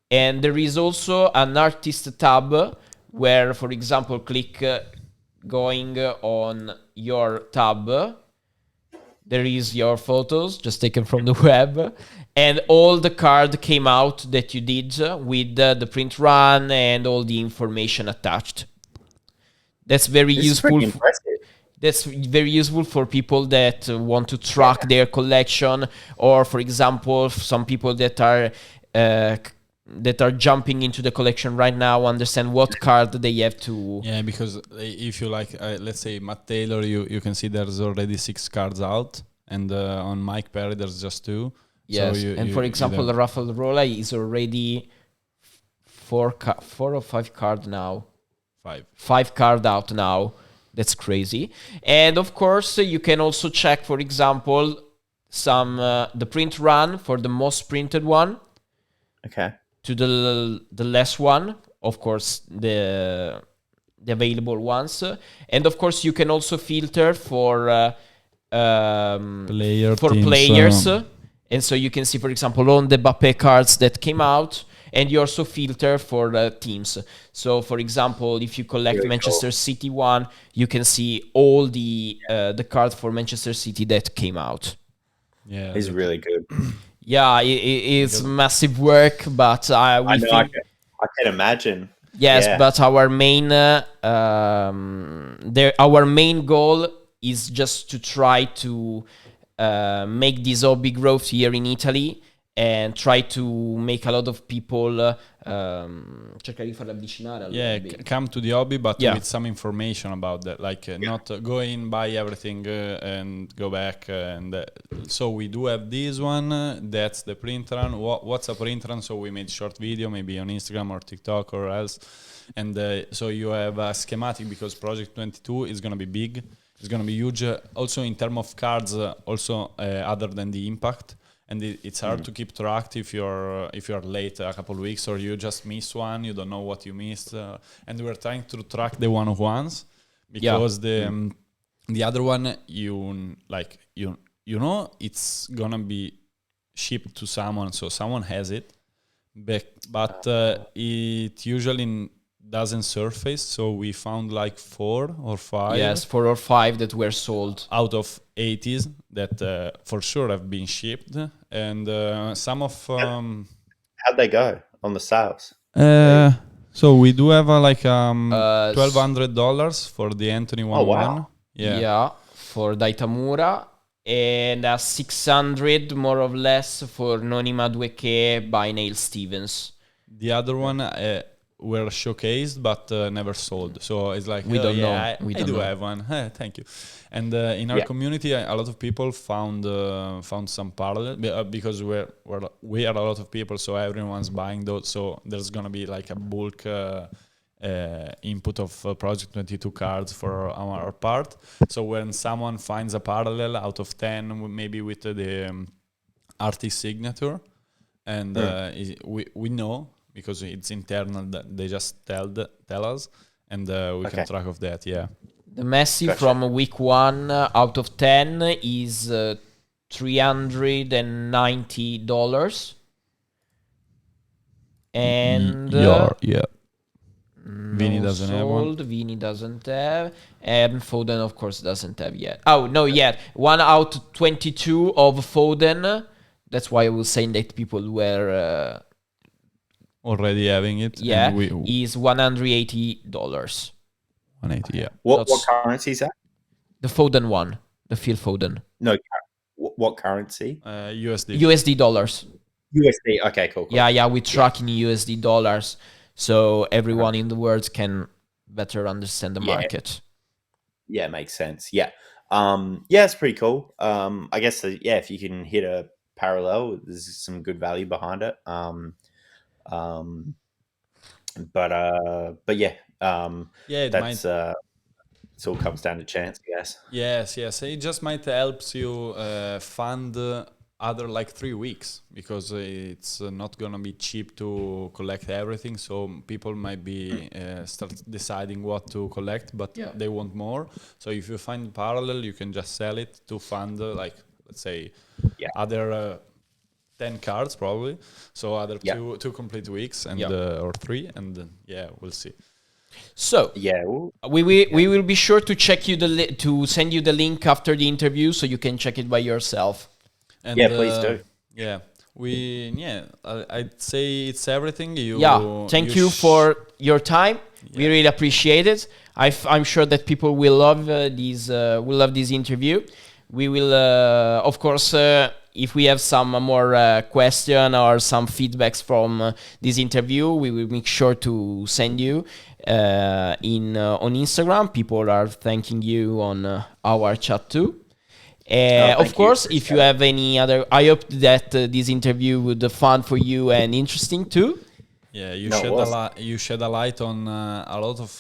And there is also an artist tab where, for example, click going on your tab. There is your photos just taken from the web, and all the card came out that you did with the print run and all the information attached. That's very useful. That's very useful for people that want to track their collection, or, for example, some people that are jumping into the collection right now understand what card they have to. Yeah, because if you like, let's say Matt Taylor, you can see there's already 6 cards out, and on Mike Perry there's just 2. Yes, so for example, the Rafael Rolla is already 4 or 5 card now. 5 card out now. That's crazy. And of course, you can also check, for example, the print run for the most printed one. Okay. To the less one, of course, the available ones, and of course you can also filter for players, and so you can see, for example, all the Mbappé cards that came out, and you also filter for teams. So, for example, if you collect really Manchester City one, you can see all the cards for Manchester City that came out. Yeah, it's really good. Yeah, it's massive work, but I can imagine. Yes, but our main goal is just to try to make this hobby growth here in Italy and try to make a lot of people cercare di farli avvicinare al hobby. Come to the hobby, but with some information about that, like not go in, buy everything and go back. And so we do have this one. That's the print run. What's a print run? So we made short video, maybe on Instagram or TikTok or else. And so you have a schematic, because Project 22 is going to be big. It's going to be huge. Also in terms of cards, other than the impact. And it's hard to keep track if you're late a couple of weeks, or you just miss one, you don't know what you missed. And we're trying to track the one-of-ones, because the other one, you know it's gonna be shipped to someone, so someone has it, but it usually doesn't surface. So we found like 4 or 5. Yes, 4 or 5 that were sold out of 80s that for sure have been shipped, and some of how'd they go on the sales? So we do have $1,200 for the Anthony 1-1. Oh, wow. Yeah, for Daitamura, and 600 more or less for Nonima 2K by Neil Stevens. The other one were showcased but never sold, so it's like we don't know. I do have one. Thank you. And in our community, a lot of people found some parallel, because we are a lot of people, so everyone's buying those. So there's gonna be like a bulk input of Project 22 cards for our part. So when someone finds a parallel out of 10, maybe with the artist signature, and we know, because it's internal, that they just tell us, and we can track of that. Yeah. The Messi from week 1 out of 10 is $390, and Vini doesn't have one. Vini doesn't have, and Foden of course doesn't have yet. Oh no, yet 1 out of 22 of Foden. That's why I was saying that people were already having it. Yeah, is $180. 180, yeah. What currency is that? The Foden one, the Phil Foden. No, what currency? USD dollars. USD. Okay, cool. Yeah, we track in USD dollars, so everyone in the world can better understand the market. Yeah, makes sense. Yeah, it's pretty cool. I guess if you can hit a parallel, there's some good value behind it. But yeah. That's it all comes down to chance, I guess. Yes. It just might help you fund other like 3 weeks, because it's not gonna be cheap to collect everything. So people might be start deciding what to collect, but they want more. So if you find parallel, you can just sell it to fund like, let's say, other 10 cards probably. So other two complete weeks and or 3, and we'll see. So we will be sure to check you to send you the link after the interview, so you can check it by yourself. And, please do. I'd say it's everything. Thank you for your time. We really appreciate it. I'm sure that people will love this interview. We will, of course, if we have some more question or some feedbacks from this interview, we will make sure to send you on Instagram. People are thanking you on our chat too. Of course, if you have any other, I hope that this interview would be fun for you and interesting too. Yeah, you shed a light on a lot of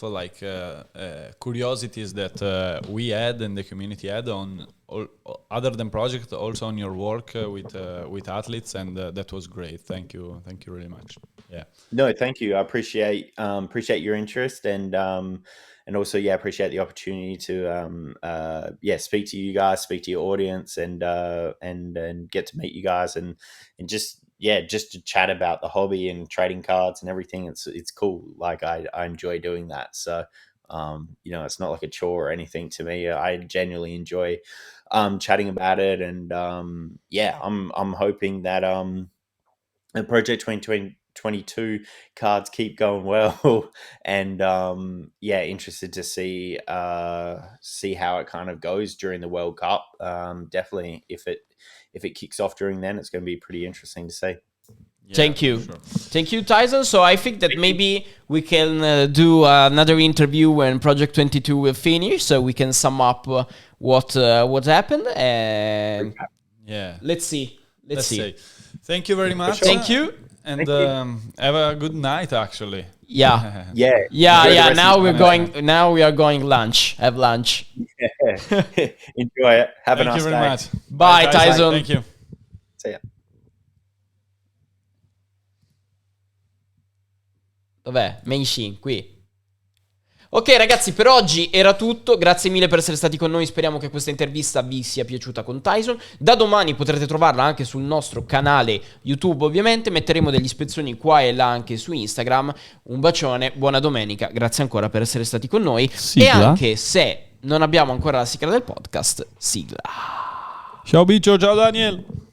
curiosities that we had and the community had on other than project, also on your work with athletes, and that was great. Thank you really much. Yeah. No, thank you. I appreciate your interest, and also appreciate the opportunity to speak to you guys, speak to your audience, and get to meet you guys, and just to chat about the hobby and trading cards and everything. It's cool. Like I enjoy doing that. So it's not like a chore or anything to me. I genuinely enjoy chatting about it, and I'm hoping that the Project 2022 cards keep going well, and interested to see how it kind of goes during the World Cup. Definitely, if it kicks off during then, it's going to be pretty interesting to see. Thank you. Sure. Thank you, Tyson. So I think that maybe we can do another interview when Project 22 will finish, so we can sum up what happened, and let's see. Let's see. Thank you very much. Sure. Thank you. And have a good night, actually. Yeah. Yeah. Now we are going lunch. Have lunch. Yeah. Enjoy it. Have a nice day. Thank you very much. Bye, Tyson. Thank you. See ya. Dov'è? Menshin, qui. Ok ragazzi, per oggi era tutto, grazie mille per essere stati con noi, speriamo che questa intervista vi sia piaciuta con Tyson. Da domani potrete trovarla anche sul nostro canale YouTube, ovviamente, metteremo degli spezzoni qua e là anche su Instagram. Un bacione, buona domenica, grazie ancora per essere stati con noi. Sigla. E anche se non abbiamo ancora la sigla del podcast, sigla. Ciao Biccio, ciao Daniel.